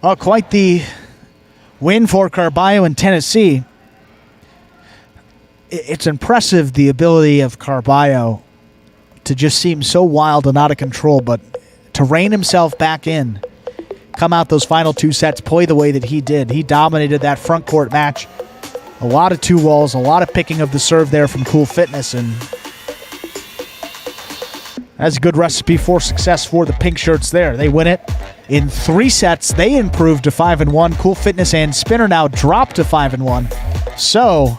Oh, quite the win for Carballo and Tennessee. It's impressive, the ability of Carballo to just seem so wild and out of control, but to rein himself back in, come out those final two sets, play the way that he did. He dominated that front court match. A lot of 2-walls, a lot of picking of the serve there from Cool Fitness, and that's a good recipe for success for the pink shirts there. They win it in 3 sets. They improve to 5-1. Cool Fitness and Spinner now drop to 5-1. So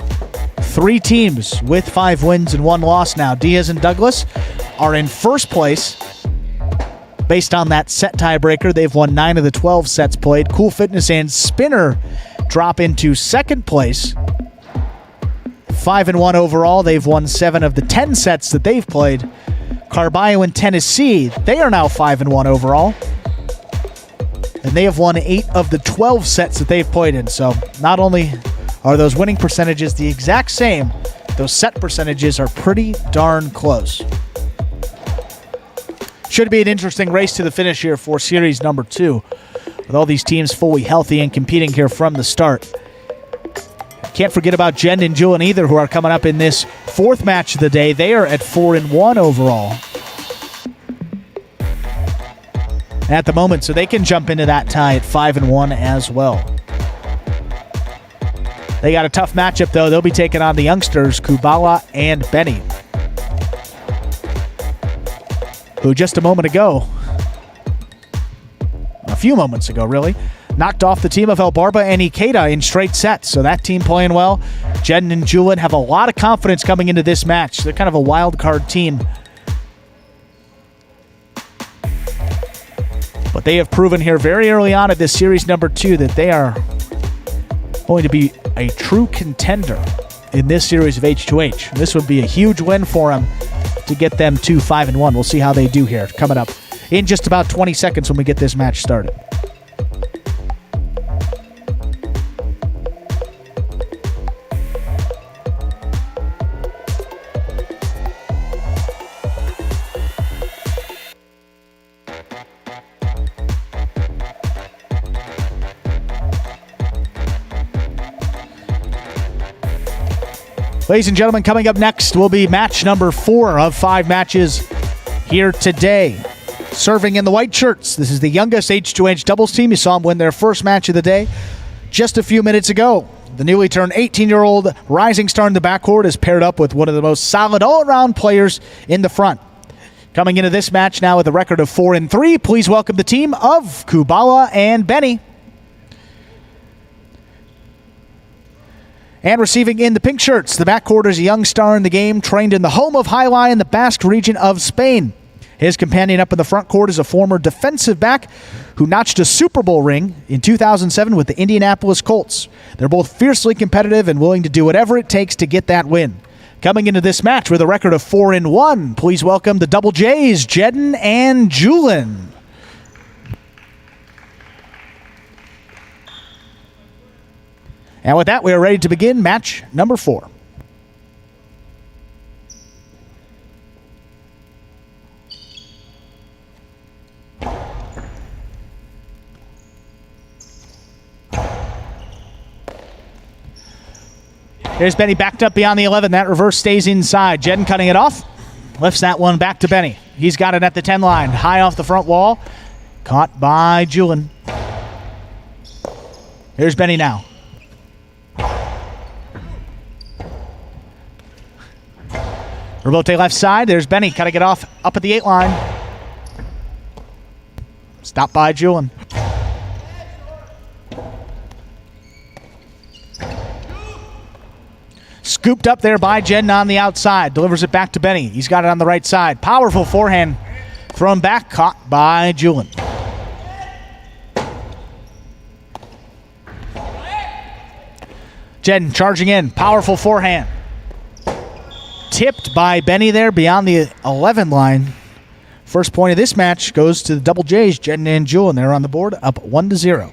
3 teams with 5 wins and 1 loss now. Diaz and Douglas are in first place based on that set tiebreaker. They've won 9 of the 12 sets played. Cool Fitness and Spinner drop into second place. 5-1 overall. They've won 7 of the 10 sets that they've played. Carballo and Tennessee, they are now 5-1 overall. And they have won 8 of the 12 sets that they've played in. So not only are those winning percentages the exact same, those set percentages are pretty darn close. Should be an interesting race to the finish here for series number 2, with all these teams fully healthy and competing here from the start. Can't forget about Jen and Julian either, who are coming up in this 4th match of the day. They are at 4-1 overall at the moment, so they can jump into that tie at 5-1 as well. They got a tough matchup, though. They'll be taking on the youngsters, Kubala and Benny, who just a few moments ago, really, knocked off the team of El Barba and Ikeda in straight sets. So that team playing well. Jeden and Julian have a lot of confidence coming into this match. They're kind of a wild card team, but they have proven here very early on at this series number 2 that they are going to be a true contender in this series of H2H. This would be a huge win for them to get them to 5-1. We'll see how they do here coming up in just about 20 seconds when we get this match started. Ladies and gentlemen, coming up next will be match number 4 of 5 matches here today. Serving in the white shirts, this is the youngest H2H doubles team. You saw them win their first match of the day just a few minutes ago. The newly turned 18-year-old rising star in the backcourt is paired up with one of the most solid all-around players in the front. Coming into this match now with a record of 4-3, please welcome the team of Kubala and Benny. And receiving in the pink shirts, the backcourt is a young star in the game, trained in the home of Jai-Alai in the Basque region of Spain. His companion up in the front court is a former defensive back who notched a Super Bowl ring in 2007 with the Indianapolis Colts. They're both fiercely competitive and willing to do whatever it takes to get that win. Coming into this match with a record of 4-1, please welcome the Double J's, Jeden and Julian. And with that, we are ready to begin match number 4. Here's Benny backed up beyond the 11. That reverse stays inside. Jeden cutting it off. Lifts that one back to Benny. He's got it at the 10 line. High off the front wall. Caught by Julian. Here's Benny now. Rebote left side. There's Benny cutting it off up at the 8 line. Stopped by Julian. Scooped up there by Jedden on the outside. Delivers it back to Benny. He's got it on the right side. Powerful forehand. Thrown back. Caught by Julian. Jedden charging in. Powerful forehand. Tipped by Benny there beyond the 11 line. First point of this match goes to the Double J's. Jedden and Julian. They're on the board up 1-0.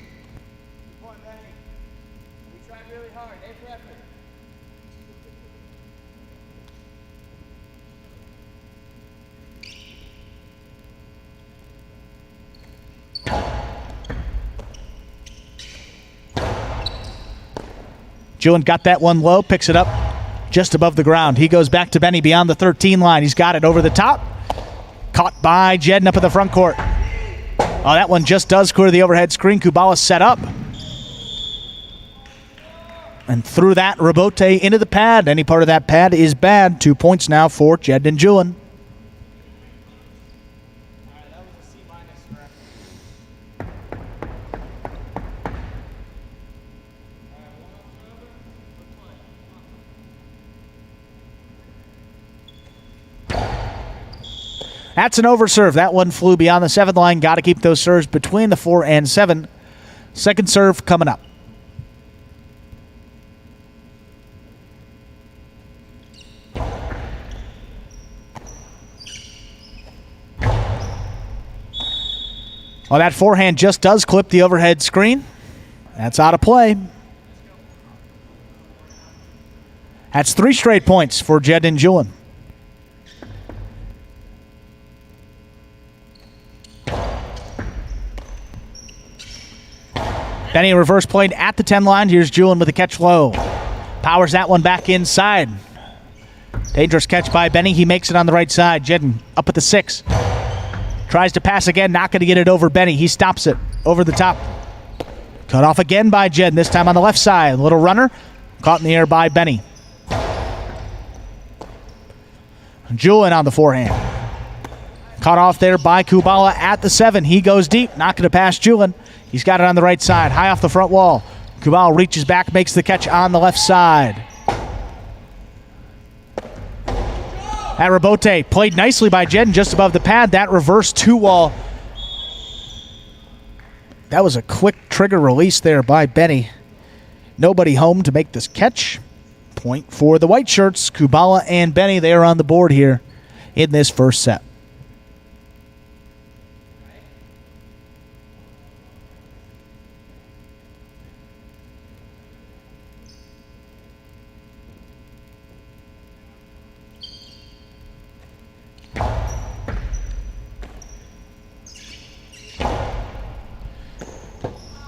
Julian got that one low, picks it up just above the ground. He goes back to Benny beyond the 13 line. He's got it over the top. Caught by Jedden up in the front court. Oh, that one just does clear the overhead screen. Kubala set up. And threw that Rabote into the pad. Any part of that pad is bad. 2 points now for Jedden and Julian. That's an overserve. That one flew beyond the 7th line. Got to keep those serves between the 4 and 7. Second serve coming up. Oh, that forehand just does clip the overhead screen. That's out of play. That's 3 straight points for Jedden and Julian. Benny reverse played at the 10 line. Here's Julian with a catch low. Powers that one back inside. Dangerous catch by Benny. He makes it on the right side. Jedden up at the 6. Tries to pass again. Not going to get it over Benny. He stops it over the top. Cut off again by Jedden. This time on the left side. Little runner. Caught in the air by Benny. Julian on the forehand. Caught off there by Kubala at the 7. He goes deep. Not going to pass Julian. He's got it on the right side, high off the front wall. Kubala reaches back, makes the catch on the left side. That Rabote played nicely by Jedden just above the pad. That reverse 2-wall. That was a quick trigger release there by Benny. Nobody home to make this catch. Point for the white shirts. Kubala and Benny, they are on the board here in this first set.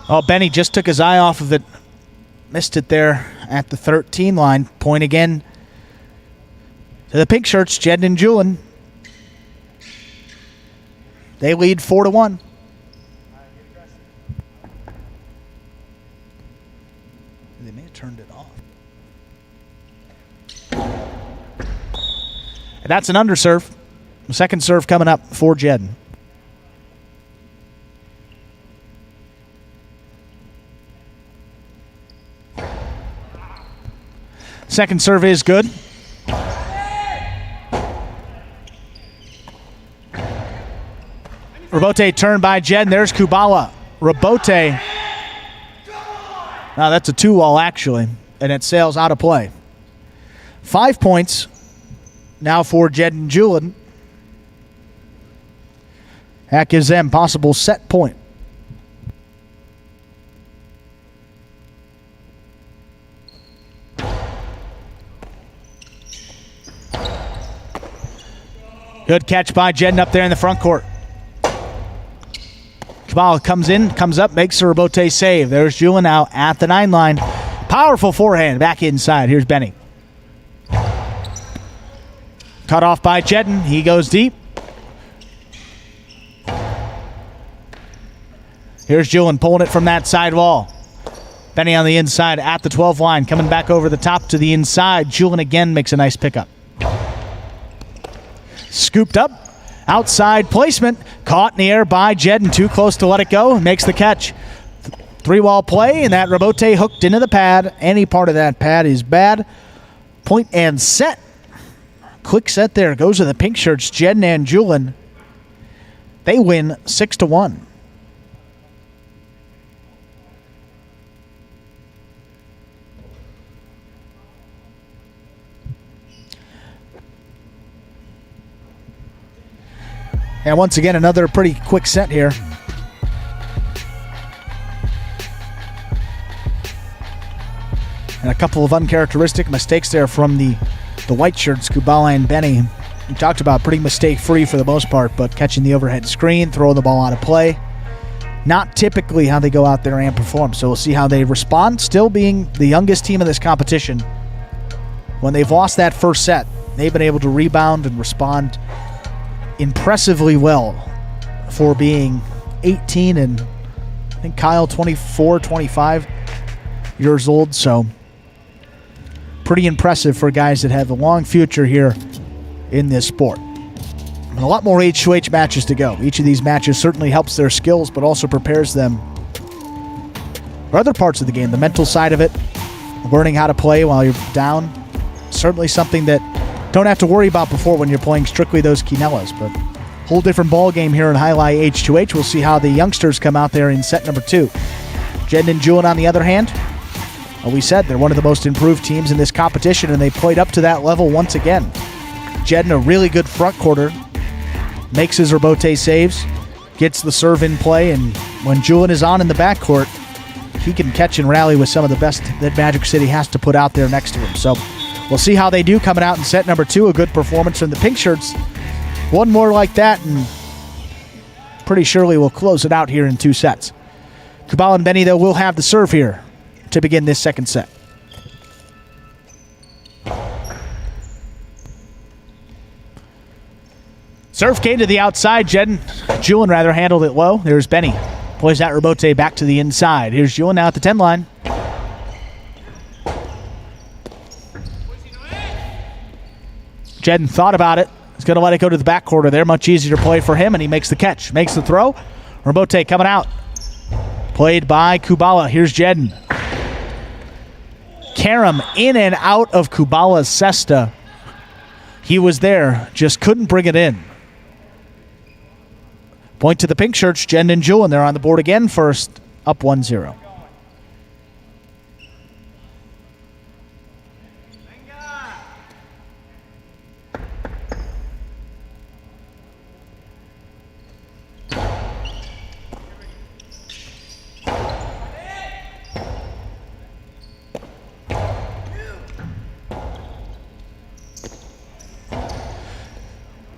Oh, Benny just took his eye off of it. Missed it there at the 13 line. Point again to the pink shirts, Jedden and Julian. They lead 4-1. They may have turned it off. And that's an underserve. The second serve coming up for Jedden. Second serve is good. Rabote turned by Jedden. There's Kubala. Rabote. Now that's a 2-wall actually, and it sails out of play. 5 points now for Jedden and Julian. That gives them possible set point. Good catch by Jedden up there in the front court. Kubala comes in, comes up, makes a Rabote save. There's Julian now at the 9 line. Powerful forehand back inside. Here's Benny. Cut off by Jedden. He goes deep. Here's Julian pulling it from that side wall. Benny on the inside at the 12 line. Coming back over the top to the inside. Julian again makes a nice pickup. Scooped up. Outside placement. Caught in the air by Jedden. Too close to let it go. Makes the catch. 3-wall play, and that Rabote hooked into the pad. Any part of that pad is bad. Point and set. Quick set there. Goes to the pink shirts, Jed and Julin. They win 6-1. And once again, another pretty quick set here. And a couple of uncharacteristic mistakes there from the white shirts, Kubala and Benny. We talked about pretty mistake-free for the most part, but catching the overhead screen, throwing the ball out of play. Not typically how they go out there and perform. So we'll see how they respond. Still being the youngest team in this competition. When they've lost that first set, they've been able to rebound and respond impressively well for being 18 and I think Kyle 24, 25 years old. So pretty impressive for guys that have a long future here in this sport. And a lot more H2H matches to go. Each of these matches certainly helps their skills, but also prepares them for other parts of the game. The mental side of it, learning how to play while you're down, certainly something that don't have to worry about before when you're playing strictly those quinellas. But whole different ball game here in Jai-Alai H2H. We'll see how the youngsters come out there in set number 2. Jed and Julin, on the other hand, well, we said they're one of the most improved teams in this competition, and they played up to that level once again. Jed in a really good front quarter, makes his rebote saves, gets the serve in play, and when Julin is on in the backcourt, he can catch and rally with some of the best that Magic City has to put out there next to him. So we'll see how they do coming out in set number 2. A good performance from the pink shirts. One more like that, and pretty surely we'll close it out here in 2 sets. Kubala and Benny, though, will have the serve here to begin this second set. Serve K to the outside. Julin rather handled it low. There's Benny. Plays that rebote back to the inside. Here's Julin now at the 10 line. Jedden thought about it. He's going to let it go to the back quarter there. Much easier to play for him, and he makes the catch. Makes the throw. Rebote coming out. Played by Kubala. Here's Jedden. Karam in and out of Kubala's cesta. He was there, just couldn't bring it in. Point to the pink shirts, Jedden and Julin. They're on the board again first, up 1-0.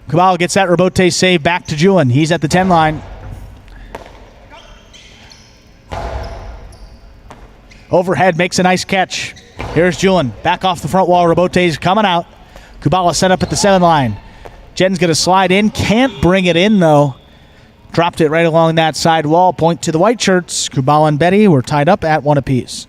Kubala gets that rebote save back to Julin. He's at the 10 line. Overhead makes a nice catch. Here's Julin. Back off the front wall. Rebote's coming out. Kubala set up at the 7 line. Jedden's going to slide in. Can't bring it in, though. Dropped it right along that side wall. Point to the white shirts. Kubala and Betty were tied up at 1 apiece.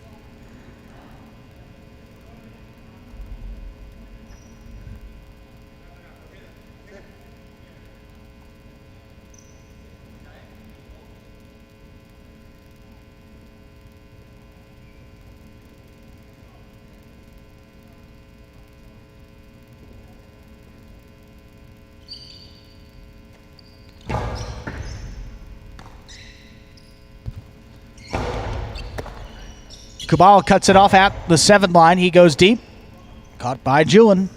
Kubala cuts it off at the 7 line. He goes deep. Caught by Julin.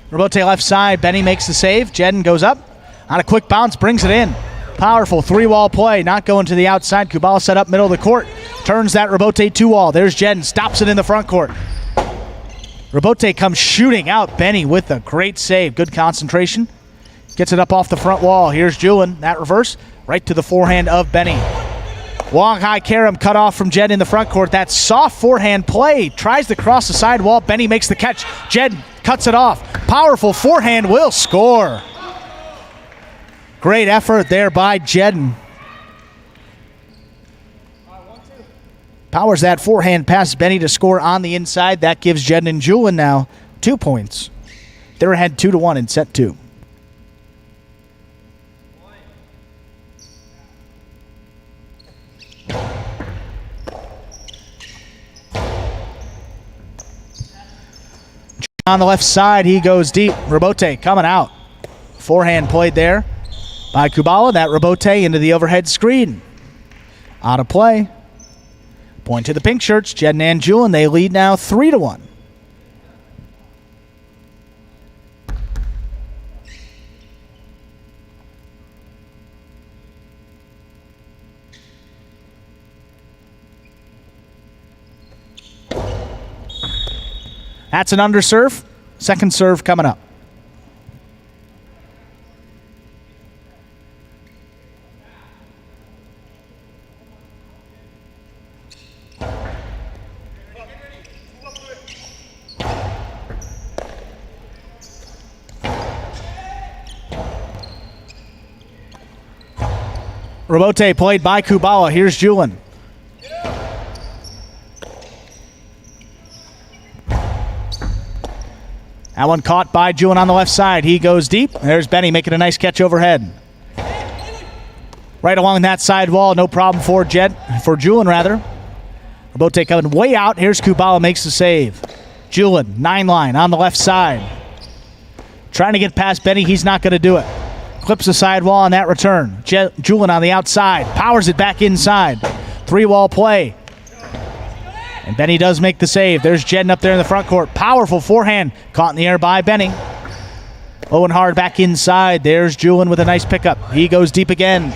Rebote left side. Benny makes the save. Jedden goes up. On a quick bounce, brings it in. Powerful 3-wall play. Not going to the outside. Kubala set up middle of the court. Turns that rebote 2-wall. There's Jedden. Stops it in the front court. Rebote comes shooting out. Benny with a great save. Good concentration. Gets it up off the front wall. Here's Julin. That reverse. Right to the forehand of Benny. Long high carom cut off from Jed in the front court. That soft forehand play. Tries to cross the side wall. Benny makes the catch. Jed cuts it off. Powerful forehand will score. Great effort there by Jedden. Powers that forehand past Benny to score on the inside. That gives Jedden and Julin now 2 points. They're ahead 2-1 in set 2. On the left side, he goes deep. Rebote coming out. Forehand played there by Kubala. That rebote into the overhead screen. Out of play. Point to the pink shirts, Jed and Julin. They lead now 3-1. That's an underserve. Second serve coming up. Rebote played by Kubala. Here's Julin. That one caught by Julin on the left side. He goes deep. There's Benny making a nice catch overhead. Right along that side wall. No problem for Julin rather. Rebote coming way out. Here's Kubala, makes the save. Julin, 9-line on the left side. Trying to get past Benny. He's not going to do it. Clips the sidewall on that return. Julin on the outside. Powers it back inside. 3-wall play. And Benny does make the save. There's Jedden up there in the front court. Powerful forehand. Caught in the air by Benny. Low and hard back inside. There's Julin with a nice pickup. He goes deep again.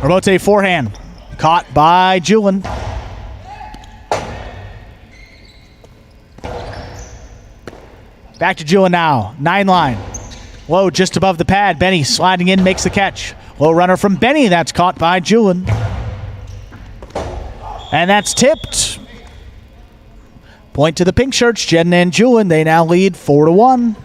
Rebote forehand. Caught by Julin. Back to Julin now. 9-line. Low just above the pad. Benny sliding in, makes the catch. Low runner from Benny. That's caught by Julin. And that's tipped. Point to the pink shirts, Jedden and Julin. They now lead 4-1.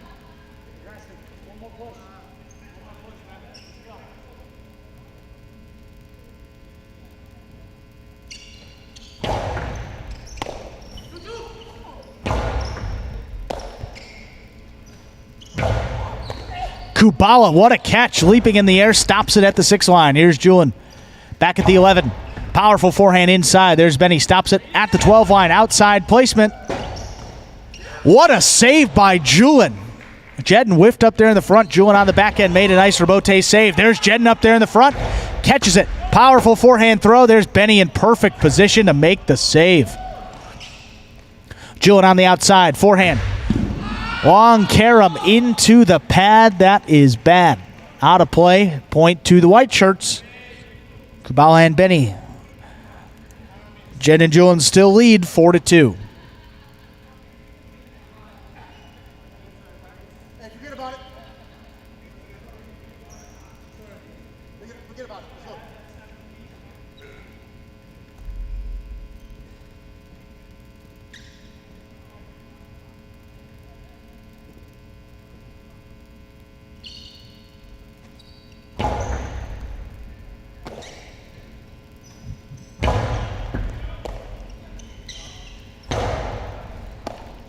Kubala, what a catch. Leaping in the air, stops it at the 6-line. Here's Julin back at the 11. Powerful forehand inside. There's Benny, stops it at the 12-line. Outside placement. What a save by Julin. Jedden whiffed up there in the front. Julin on the back end made a nice rebote save. There's Jedden up there in the front. Catches it. Powerful forehand throw. There's Benny in perfect position to make the save. Julin on the outside. Forehand. Long carom into the pad. That is bad. Out of play. Point to the white shirts. Kubala and Benny. Jedden and Julin still lead 4-2. Hey, forget about it. Forget about it. Let's go.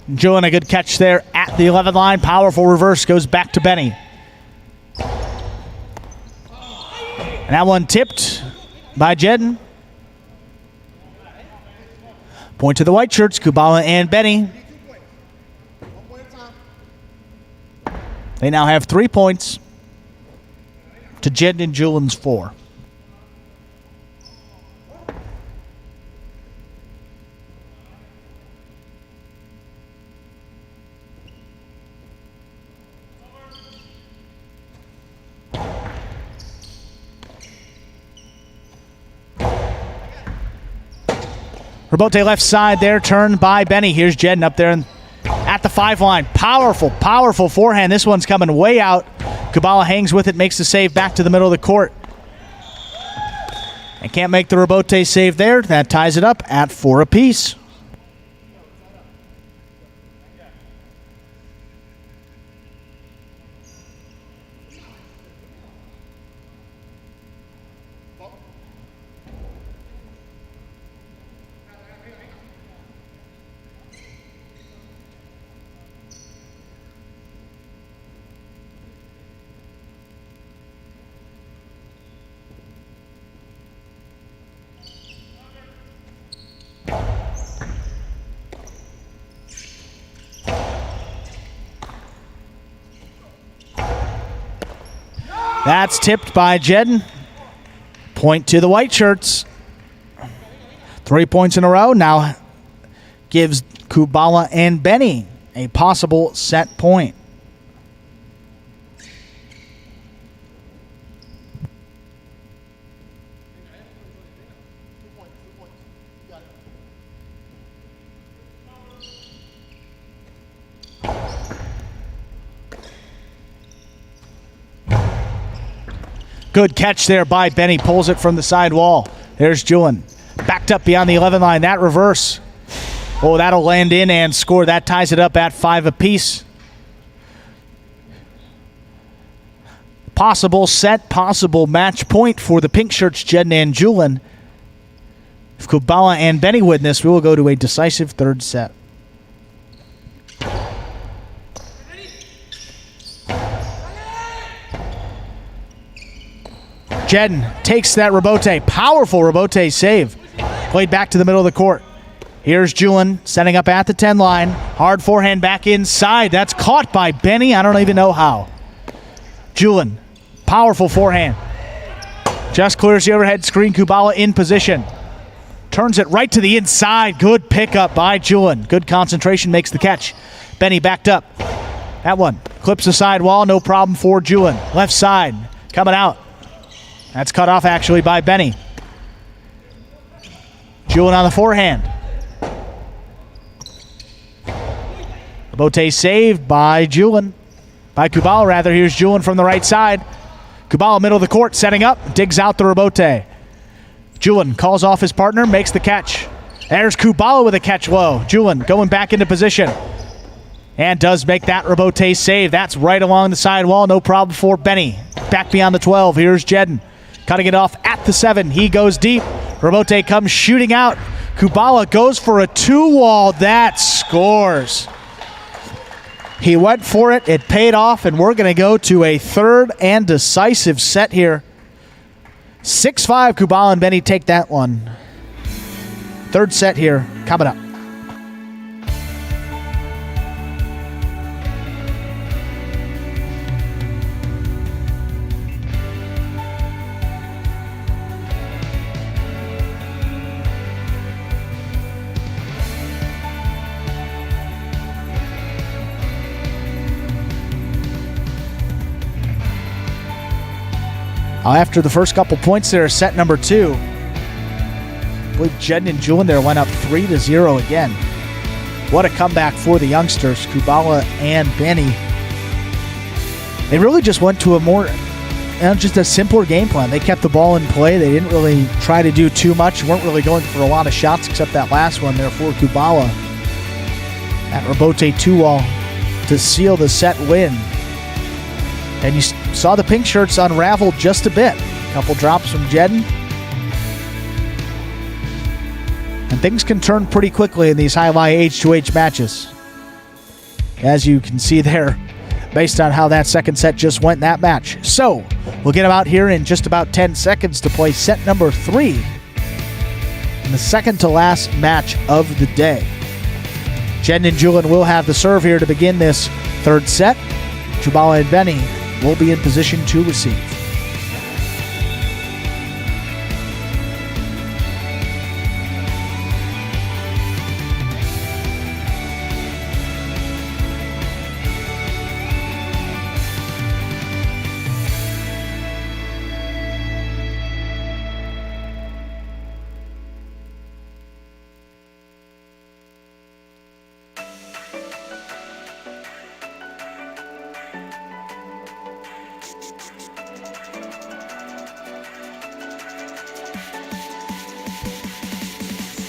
Julin, a good catch there at the 11 line. Powerful reverse goes back to Benny. And that one tipped by Jedden. Point to the white shirts, Kubala and Benny. They now have 3 points to Jedden and Julin's 4. Rebote left side there, turned by Benny. Here's Jedden up there at the 5 line. Powerful, powerful forehand. This one's coming way out. Kubala hangs with it, makes the save back to the middle of the court. And can't make the rebote save there. That ties it up at 4 apiece. That's tipped by Jedden. Point to the white shirts. 3 points in a row now gives Kubala and Benny a possible set point. Good catch there by Benny. Pulls it from the side wall. There's Julian. Backed up beyond the 11 line. That reverse. Oh, that'll land in and score. That ties it up at 5 apiece. Possible set, possible match point for the pink shirts, Jedden and Julian. If Kubala and Benny win this, we will go to a decisive third set. Jedden takes that rebote. Powerful rebote save. Played back to the middle of the court. Here's Julian setting up at the 10 line. Hard forehand back inside. That's caught by Benny. I don't even know how. Julian, powerful forehand. Just clears the overhead screen. Kubala in position. Turns it right to the inside. Good pickup by Julian. Good concentration, makes the catch. Benny backed up. That one clips the side wall. No problem for Julian. Left side coming out. That's cut off actually by Benny. Julian on the forehand. Rebote saved by Julian. By Kubala rather. Here's Julian from the right side. Kubala middle of the court setting up. Digs out the rebote. Julian calls off his partner. Makes the catch. There's Kubala with a catch low. Julian going back into position. And does make that rebote save. That's right along the side wall. No problem for Benny. Back beyond the 12. Here's Jedden. Cutting it off at the 7. He goes deep. Rebote comes shooting out. Kubala goes for a 2-wall. That scores. He went for it. It paid off, and we're going to go to a third and decisive set here. 6-5, Kubala and Benny take that one. Third set here coming up. After the first couple points there, set number 2. I believe Jedden and Julian there went up 3-0 again. What a comeback for the youngsters, Kubala and Benny. They really just went to a more, just a simpler game plan. They kept the ball in play. They didn't really try to do too much. Weren't really going for a lot of shots except that last one there for Kubala. That rebote 2-wall to seal the set win. And you saw the pink shirts unravel just a bit. A couple drops from Jedden. And things can turn pretty quickly in these Jai-Alai H2H matches. As you can see there, based on how that second set just went in that match. So, we'll get them out here in just about 10 seconds to play set number 3. In the second to last match of the day. Jedden and Julian will have the serve here to begin this third set. Kubala and Benny will be in position to receive.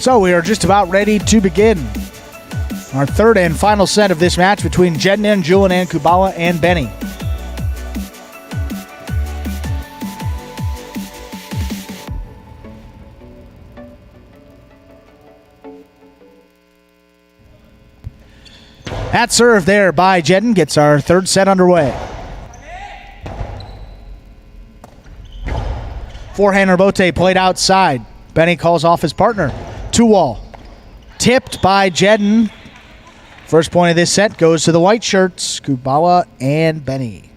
So we are just about ready to begin our third and final set of this match between Jedden and Julian and Kubala and Benny. That serve there by Jedden gets our third set underway. Forehand rebote played outside. Benny calls off his partner. 2-wall. Tipped by Jedden. First point of this set goes to the white shirts, Kubala and Benny.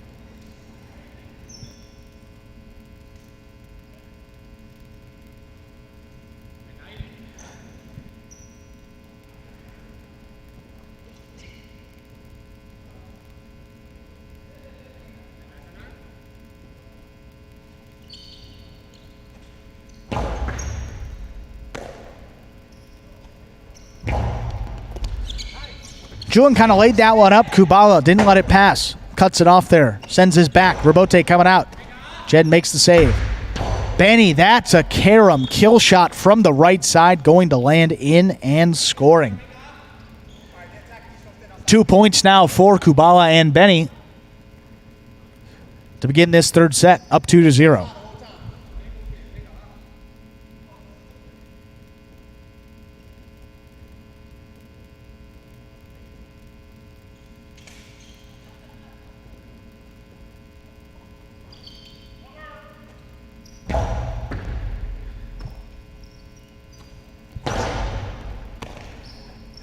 Julian kind of laid that one up. Kubala didn't let it pass. Cuts it off there. Sends his back. Robote coming out. Jed makes the save. Benny, that's a carom kill shot from the right side, going to land in and scoring. 2 points now for Kubala and Benny to begin this third set, up 2-0.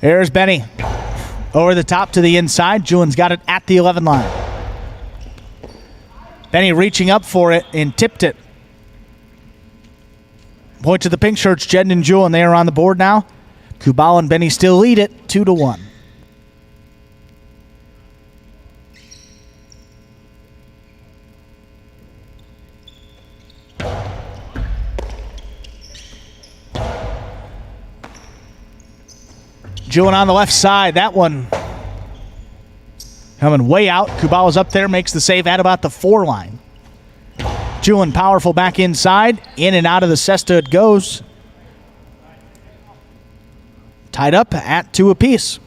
There's Benny. Over the top to the inside. Julian's got it at the 11 line. Benny reaching up for it and tipped it. Point to the pink shirts, Jed and Julian. They are on the board now. Kubala and Benny still lead it 2-1. Julian on the left side. That one coming way out. Kubala's up there, makes the save at about the 4 line. Julian powerful back inside. In and out of the cesta it goes. Tied up at 2 apiece.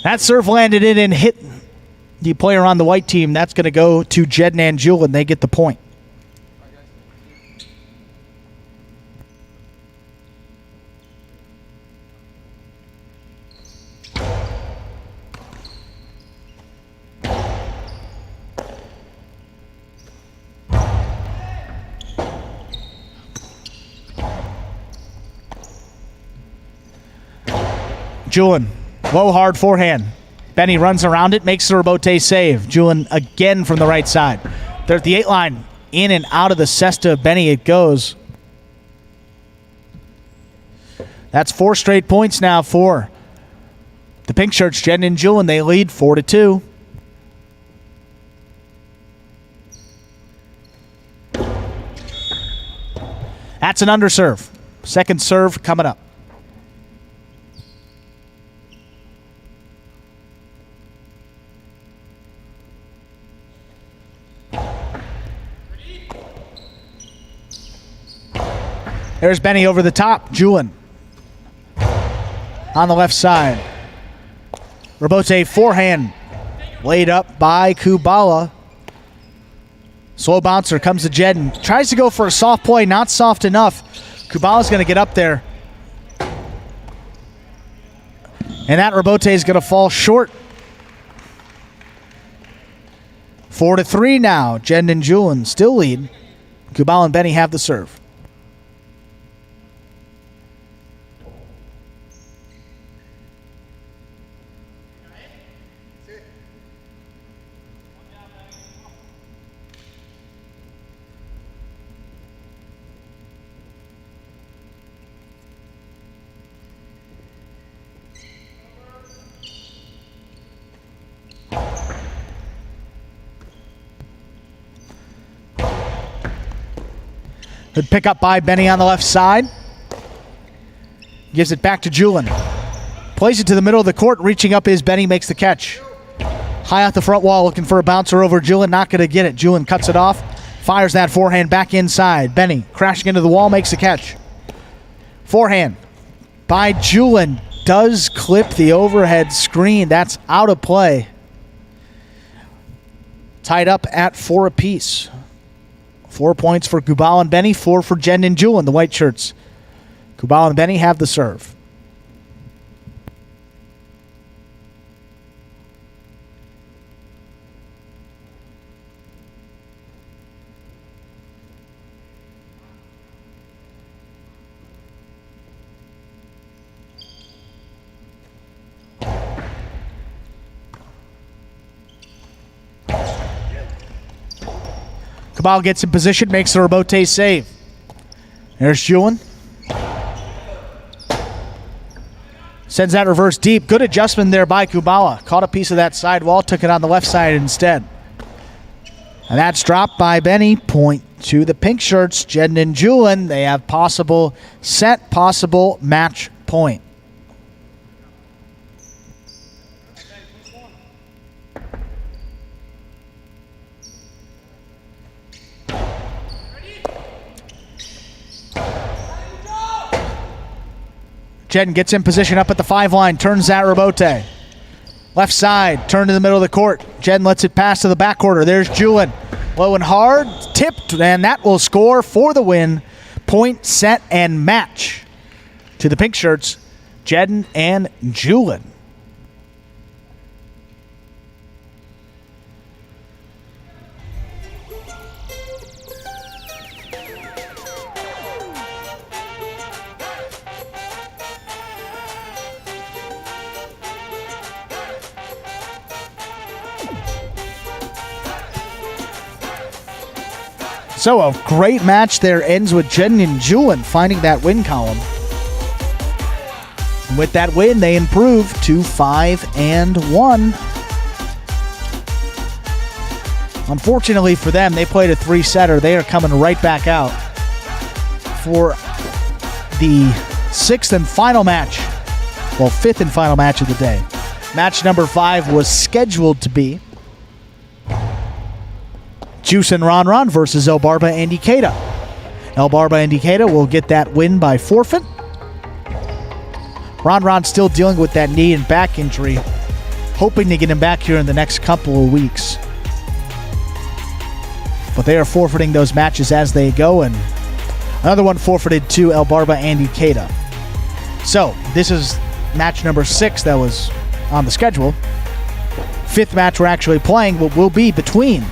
That serve landed in and hit the player on the white team. That's going to go to Jed and Julian. They get the point. Julian, low hard forehand. Benny runs around it, makes the Robote save. Julian again from the right side. They're at the 8 line. In and out of the cesta of Benny it goes. That's 4 straight points now for the pink shirts, Jed and Julian. They lead 4-2. That's an underserve. Second serve coming up. There's Benny over the top. Julian on the left side. Robote forehand laid up by Kubala. Slow bouncer comes to Jed and tries to go for a soft play. Not soft enough. Kubala's going to get up there. And that Robote is going to fall short. 4-3 now. Jed and Julian still lead. Kubala and Benny have the serve. Good pick up by Benny on the left side. Gives it back to Julian. Plays it to the middle of the court. Reaching up is Benny, makes the catch. High off the front wall, looking for a bouncer over Julian. Not going to get it. Julian cuts it off. Fires that forehand back inside. Benny crashing into the wall, makes the catch. Forehand by Julian. Does clip the overhead screen. That's out of play. Tied up at 4 apiece. 4 points for Kubala and Benny, 4 for Jed and Julian, the white shirts. Kubala and Benny have the serve. Kubala gets in position, makes the Robote save. There's Julian. Sends that reverse deep. Good adjustment there by Kubala. Caught a piece of that side wall, took it on the left side instead. And that's dropped by Benny. Point to the pink shirts, Jedden and Julin. They have possible set, possible match point. Jedden gets in position up at the 5 line, turns that Rabote. Left side, turn to the middle of the court. Jedden lets it pass to the back quarter. There's Julin. Low and hard, tipped, and that will score for the win. Point, set, and match to the pink shirts, Jedden and Julin. So a great match there ends with Jedden and Julin finding that win column. And with that win, they improve to 5-1. Unfortunately for them, they played a 3-setter. They are coming right back out for the 6th and final match. Well, 5th and final match of the day. Match number 5 was scheduled to be Juice and Ron versus El Barba and Ikeda. El Barba and Ikeda will get that win by forfeit. Ron still dealing with that knee and back injury, hoping to get him back here in the next couple of weeks. But they are forfeiting those matches as they go, and another one forfeited to El Barba and Ikeda. So this is match number 6 that was on the schedule. 5th match we're actually playing will be between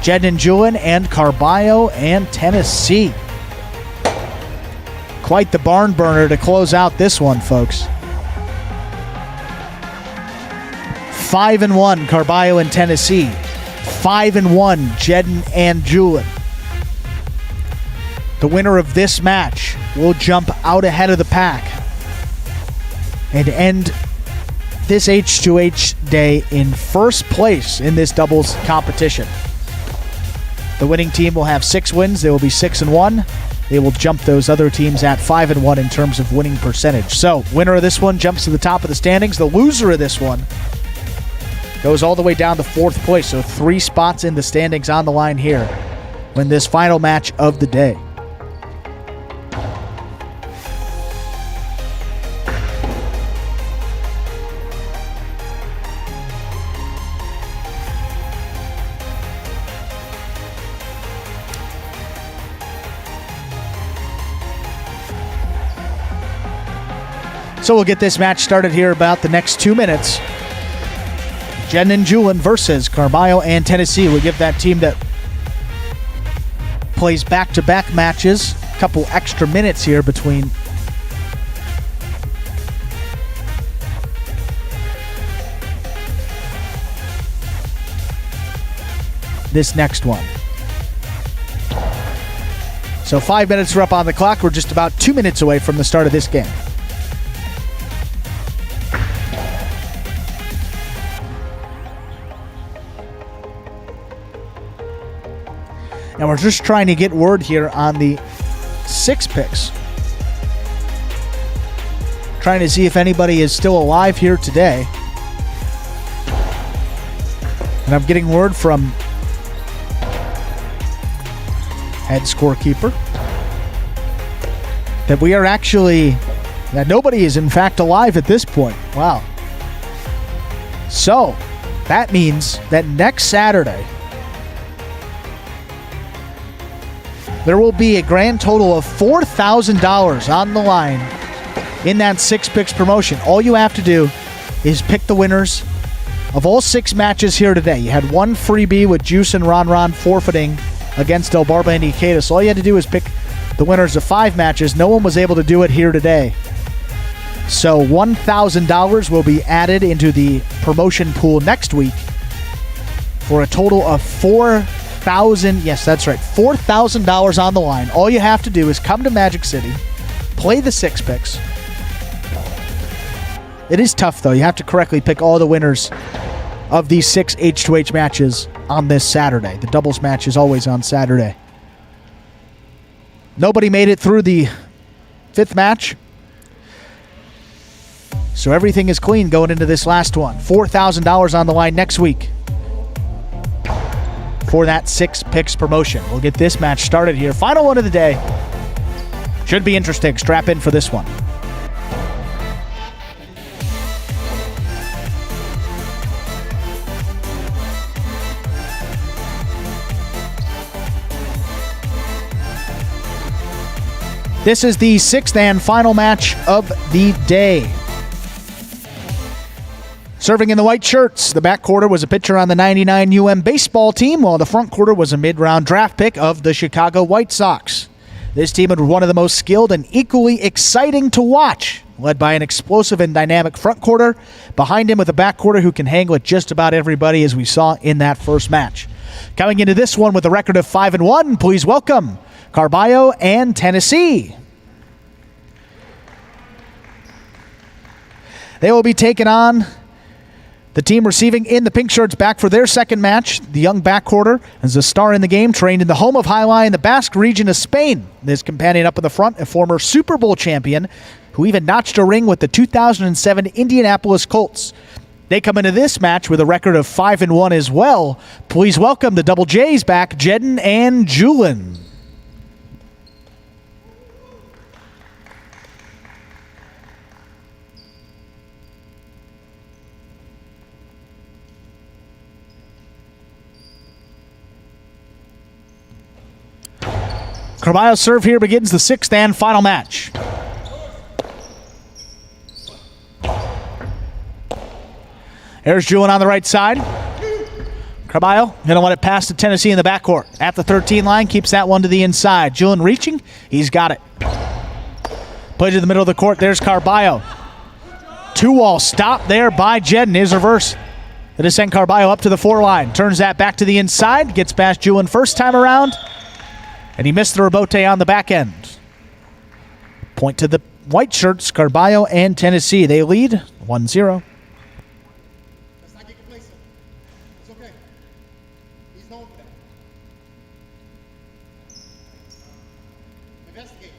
Jedden and Julin and Carballo and Tennessee. Quite the barn burner to close out this one, folks. 5-1 Carballo and Tennessee. 5-1 Jedden and Julin. The winner of this match will jump out ahead of the pack and end this H2H day in first place in this doubles competition. The winning team will have 6 wins. They will be 6-1. They will jump those other teams at 5-1 in terms of winning percentage. So, winner of this one jumps to the top of the standings. The loser of this one goes all the way down to 4th place. So 3 spots in the standings on the line here when this final match of the day. So we'll get this match started here about the next 2 minutes. Jedden and Julin versus Carballo and Tennessee. We'll give that team that plays back-to-back matches a couple extra minutes here between this next one. So 5 minutes are up on the clock. We're just about 2 minutes away from the start of this game. And we're just trying to get word here on the 6 picks. Trying to see if anybody is still alive here today. And I'm getting word from head scorekeeper that we are actually, that nobody is in fact alive at this point. Wow. So that means that next Saturday, there will be a grand total of $4,000 on the line in that 6 picks promotion. All you have to do is pick the winners of all 6 matches here today. You had 1 freebie with Juice and Ron forfeiting against El Barba and Ikeda. So all you had to do is pick the winners of 5 matches. No one was able to do it here today. So $1,000 will be added into the promotion pool next week for a total of yes, that's right, $4,000 on the line. All you have to do is come to Magic City, play the 6 picks. It is tough, though. You have to correctly pick all the winners of these 6 H2H matches on this Saturday. The doubles match is always on Saturday. Nobody made it through the 5th match, so everything is clean going into this last one. $4,000 on the line next week for that 6 picks promotion. We'll get this match started here. Final one of the day. Should be interesting. Strap in for this one. This is the 6th and final match of the day. Serving in the white shirts, the back quarter was a pitcher on the 99 UM baseball team, while the front quarter was a mid-round draft pick of the Chicago White Sox. This team was one of the most skilled and equally exciting to watch, led by an explosive and dynamic front quarter, behind him with a back quarter who can hang with just about everybody, as we saw in that first match. Coming into this one with a record of 5-1, please welcome Carballo and Tennessee. They will be taking on the team receiving in the pink shirts back for their second match. The young back quarter is a star in the game, trained in the home of Jai-Alai in the Basque region of Spain. His companion up in the front, a former Super Bowl champion who even notched a ring with the 2007 Indianapolis Colts. They come into this match with a record of 5-1 as well. Please welcome the Double J's back, Jedden and Julin. Carballo's serve here begins the 6th and final match. There's Julin on the right side. Carballo going to let it pass to Tennessee in the backcourt. At the 13 line, keeps that one to the inside. Julin reaching. He's got it. Play to the middle of the court. There's Carballo. 2-wall stop there by Jedden. His reverse. It'll send Carballo up to the 4 line. Turns that back to the inside. Gets past Julin first time around. And he missed the rebote on the back end. Point to the white shirts, Carballo and Tennessee. They lead 1-0. Let's not get complacent. It's okay. He's known for that. Investigate.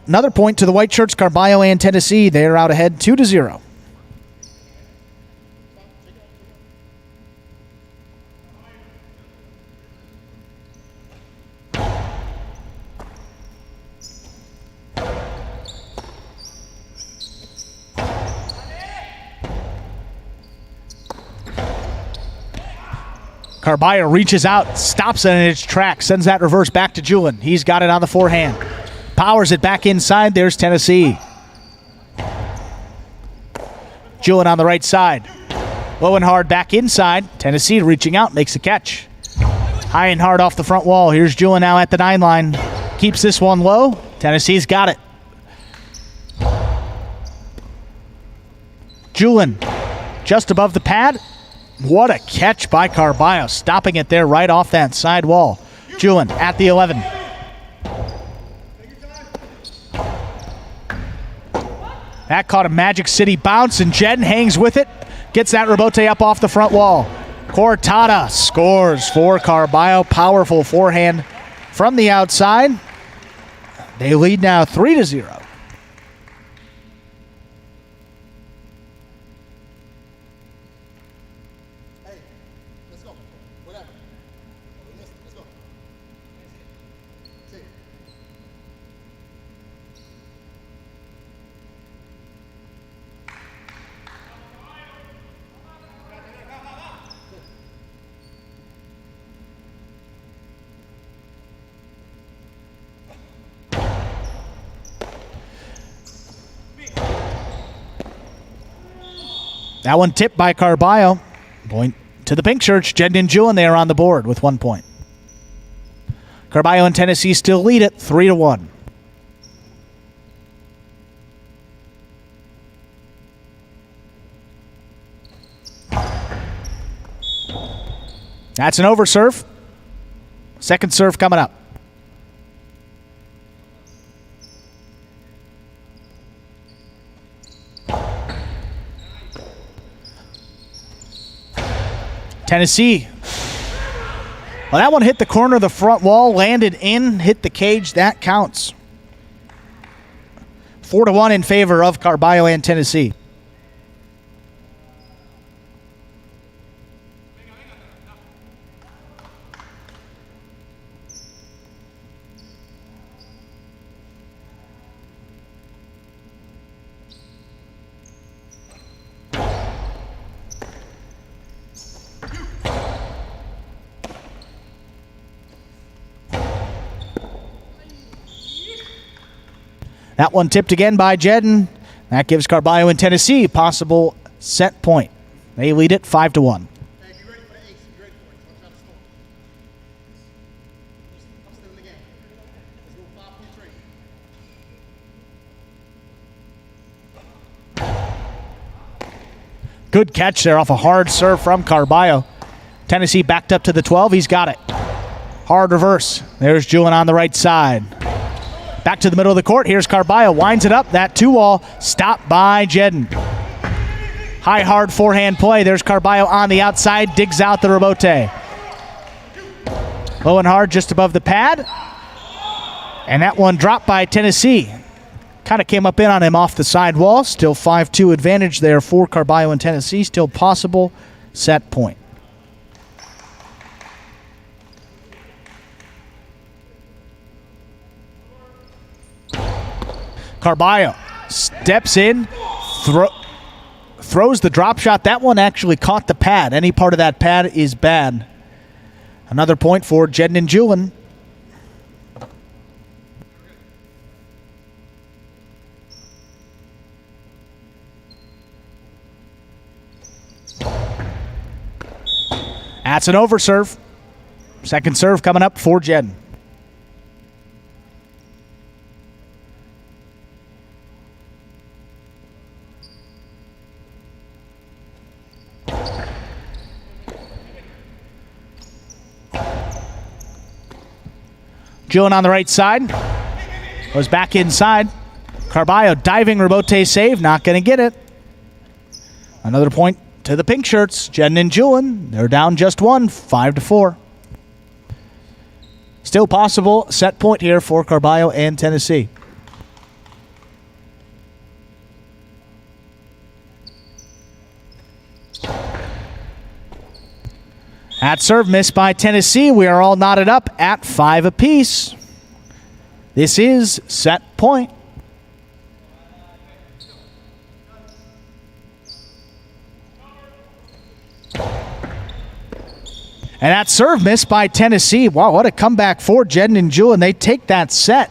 Another point to the white shirts, Carballo and Tennessee. They are out ahead 2-0. Carballo reaches out, stops it in its tracks, sends that reverse back to Julin. He's got it on the forehand. Powers it back inside. There's Tennessee. Julin on the right side. Low and hard back inside. Tennessee reaching out, makes a catch. High and hard off the front wall. Here's Julin now at the 9 line. Keeps this one low. Tennessee's got it. Julin just above the pad. What a catch by Carballo. Stopping it there right off that side wall. Julin at the 11. That caught a Magic City bounce, and Jedden hangs with it. Gets that rebote up off the front wall. Cortada scores for Carballo. Powerful forehand from the outside. They lead now 3-0. Hey, let's go. Whatever. Let's go. See. That one tipped by Carballo. Point to the pink shirts. Jedden and Julin there on the board with 1 point. Carballo and Tennessee still lead it 3-1. That's an over serve. Second serve coming up. Tennessee. Well, that one hit the corner of the front wall, landed in, hit the cage. That counts. 4-1 in favor of Carballo and Tennessee. That one tipped again by Jedden. That gives Carballo and Tennessee a possible set point. They lead it 5-1. Hey, be ready for the ace. Be ready for it. Don't try to smoke. I'm still in the game. Let's go 5-point trade. Good catch there off a hard serve from Carballo. Tennessee backed up to the 12. He's got it. Hard reverse. There's Julian on the right side. Back to the middle of the court. Here's Carballo. Winds it up. That 2-wall stopped by Jedden. High, hard forehand play. There's Carballo on the outside. Digs out the rebote. Low and hard just above the pad. And that one dropped by Tennessee. Kind of came up in on him off the side wall. Still 5-2 advantage there for Carballo and Tennessee. Still possible set point. Carballo steps in, throws the drop shot. That one actually caught the pad. Any part of that pad is bad. Another point for Jedden and Julian. That's an over serve. Second serve coming up for Jedden. Julian on the right side. Goes back inside. Carballo diving rebote save. Not going to get it. Another point to the pink shirts. Jedden and Julian. They're down just one. 5-4. Still possible set point here for Carballo and Tennessee. That serve missed by Tennessee. We are all knotted up at 5 apiece. This is set point. And that serve missed by Tennessee. Wow, what a comeback for Jedden and Julian. They take that set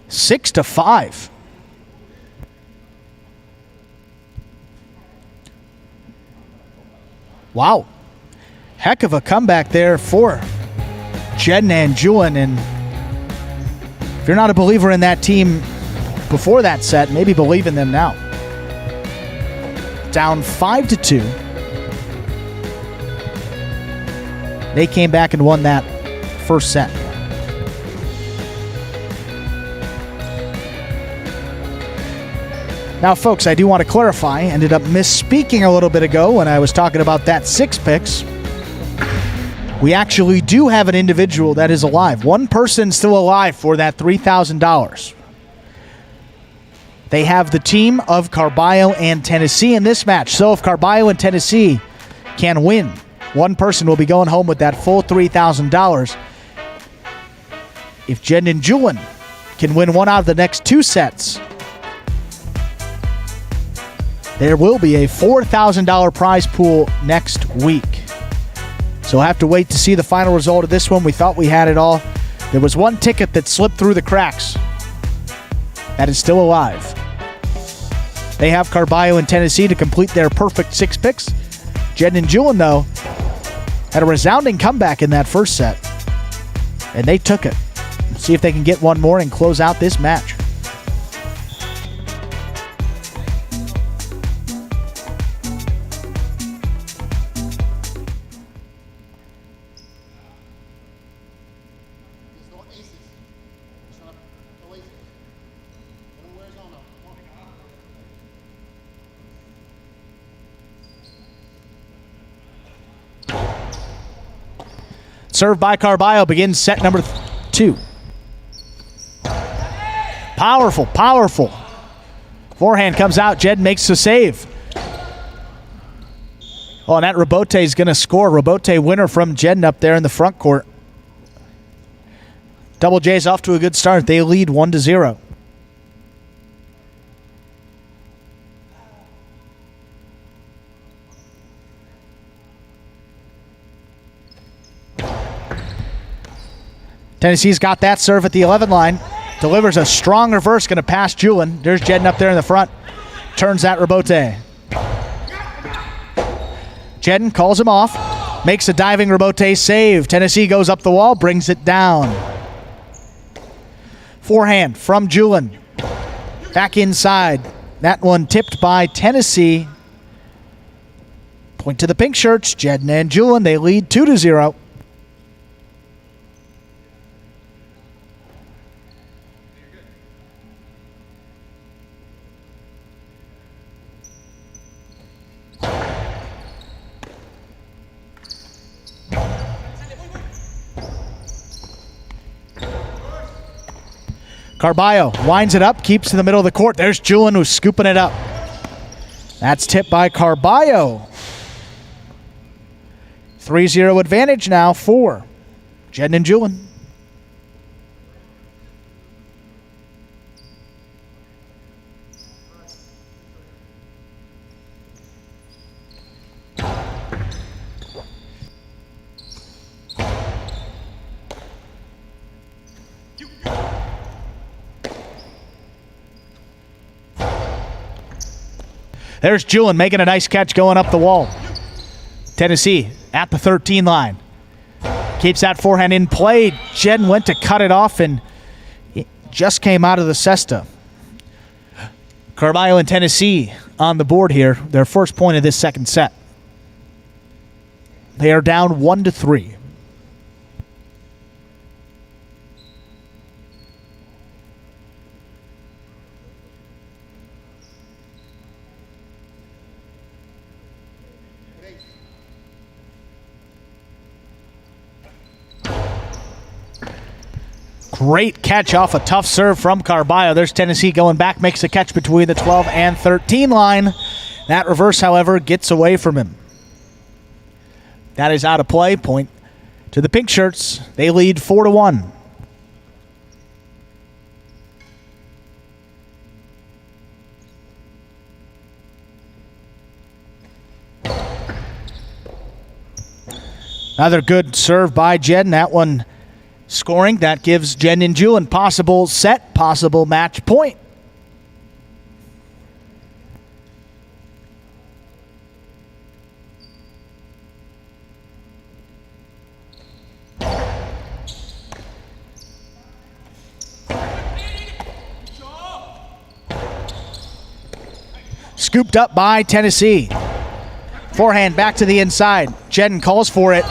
6-5. Wow. Heck of a comeback there for Jedden and Julian. And if you're not a believer in that team before that set, maybe believe in them now. Down 5-2. They came back and won that first set. Now, folks, I do want to clarify. Ended up misspeaking a little bit ago when I was talking about that 6 picks. We actually do have an individual that is alive. One person still alive for that $3,000. They have the team of Carballo and Tennessee in this match. So if Carballo and Tennessee can win, one person will be going home with that full $3,000. If Jedden and Julian can win one out of the next 2 sets, there will be a $4,000 prize pool next week. So we'll have to wait to see the final result of this one. We thought we had it all. There was one ticket that slipped through the cracks. That is still alive. They have Carballo and Tennessee to complete their perfect 6 picks. Jedden and Julian, though, had a resounding comeback in that first set. And they took it. See if they can get one more and close out this match. aces. Shut up. No aces. Let him wear his own up. Come on. Serve by Carballo begins set number 2. Powerful, powerful. Forehand comes out. Jed makes the save. Oh, and that Rebote is going to score. Rebote winner from Jedden up there in the front court. Double J's off to a good start. They lead 1-0. Tennessee's got that serve at the 11 line. Delivers a strong reverse, going to pass Julin. There's Jedden up there in the front. Turns that Rebote. Jedden calls him off. Makes a diving Rebote save. Tennessee goes up the wall, brings it down. Forehand from Julin. Back inside. That one tipped by Tennessee. Point to the pink shirts. Jedden and Julin, they lead 2-0. Carballo winds it up, keeps in the middle of the court. There's Julin who's scooping it up. That's tipped by Carballo. 3-0 advantage now for Jedden and Julin. There's Julin making a nice catch going up the wall. Tennessee at the 13 line. Keeps that forehand in play. Jedden went to cut it off and it just came out of the cesta. Carballo and Tennessee on the board here. Their first point of this second set. They are down 1-3. Great catch off a tough serve from Carballo. There's Tennessee going back, makes a catch between the 12 and 13 line. That reverse, however, gets away from him. That is out of play. Point to the pink shirts. They lead 4-1. Another good serve by Jedden. That one scoring. That gives Jedden and Julin possible set, possible match point. Scooped up by Tennessee. Forehand back to the inside. Jedden calls for it.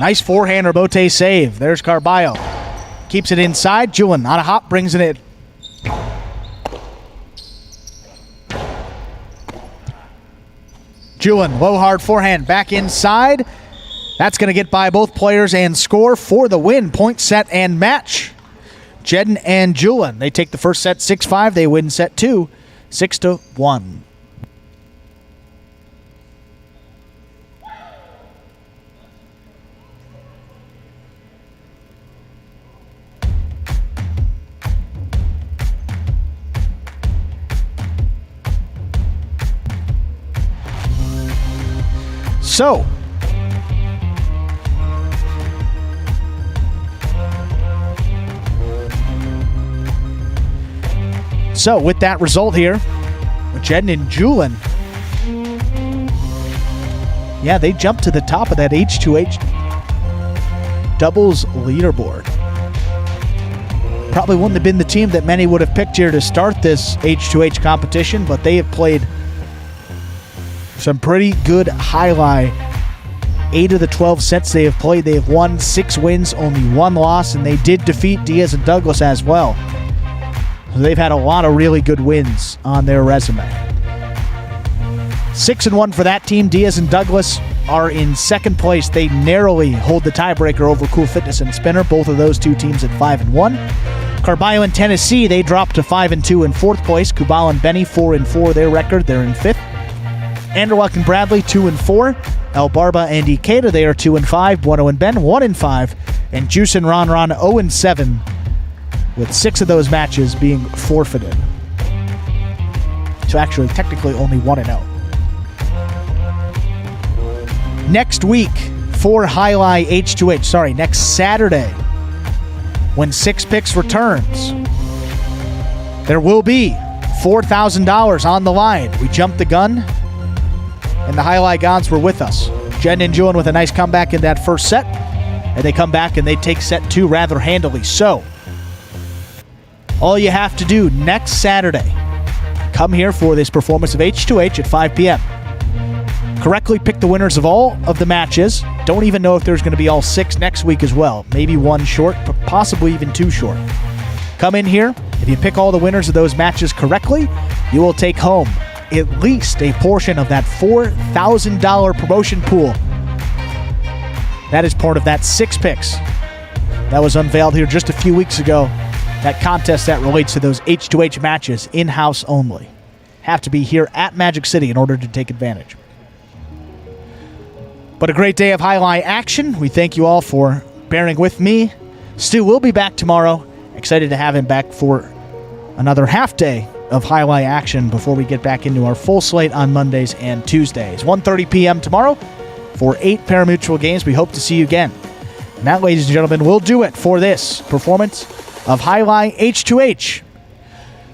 Nice forehand Rebote save. There's Carballo. Keeps it inside. Julin on a hop, brings it in. Julin, low hard forehand back inside. That's going to get by both players and score for the win. Point, set, and match. Jedden and Julin. They take the first set 6-5. They win set 2 6-1. So with that result here, with Jedden and Julin, yeah, they jumped to the top of that H2H doubles leaderboard. Probably wouldn't have been the team that many would have picked here to start this H2H competition, but they have played some pretty good highlight 8 of the 12 sets they have played, they have won 6 wins, only 1 loss, and they did defeat Diaz and Douglas as well. So they've had a lot of really good wins on their resume. 6-1 for that team. Diaz and Douglas are in second place. They narrowly hold the tiebreaker over Cool Fitness and Spinner. Both of those two teams at 5-1. Carballo and Tennessee, they dropped to 5-2 in fourth place. Kubal and Benny, 4-4 their record. They're in fifth. Anderluck and Bradley, 2-4. El Barba and Ikeda, they are 2-5. Bueno and Ben, 1-5. And Juice and Ron 0-7, with 6 of those matches being forfeited. So actually, technically only 1-0. Next week for Jai-Alai H2H, next Saturday, when Six Picks returns, there will be $4,000 on the line. We jumped the gun, and the Jai-Alai Gods were with us. Jen and Julian with a nice comeback in that first set, and they come back and they take set 2 rather handily. So, all you have to do next Saturday, come here for this performance of H2H at 5 p.m. Correctly pick the winners of all of the matches. Don't even know if there's going to be all 6 next week as well. Maybe 1 short, but possibly even 2 short. Come in here. If you pick all the winners of those matches correctly, you will take home at least a portion of that $4,000 promotion pool. That is part of that 6 Picks that was unveiled here just a few weeks ago. That contest that relates to those H2H matches, in-house only. Have to be here at Magic City in order to take advantage. But a great day of Jai-Alai action. We thank you all for bearing with me. Stu will be back tomorrow. Excited to have him back for another half day of Jai-Alai action before we get back into our full slate on Mondays and Tuesdays. 1:30 p.m. tomorrow for 8 parimutuel games. We hope to see you again. And that, ladies and gentlemen, will do it for this performance of Jai-Alai H2H.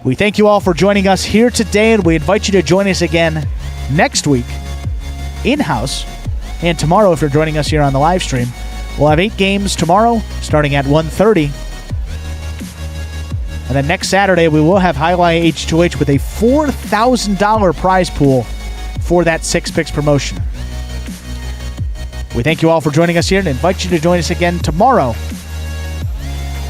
We thank you all for joining us here today, and we invite you to join us again next week in-house. And tomorrow, if you're joining us here on the live stream, we'll have 8 games tomorrow, starting at 1:30. And then next Saturday, we will have Jai-Alai H2H with a $4,000 prize pool for that 6 Picks promotion. We thank you all for joining us here and invite you to join us again tomorrow.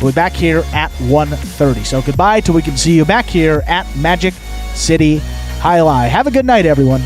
We'll be back here at 1:30. So goodbye till we can see you back here at Magic City Jai-Alai. Have a good night, everyone.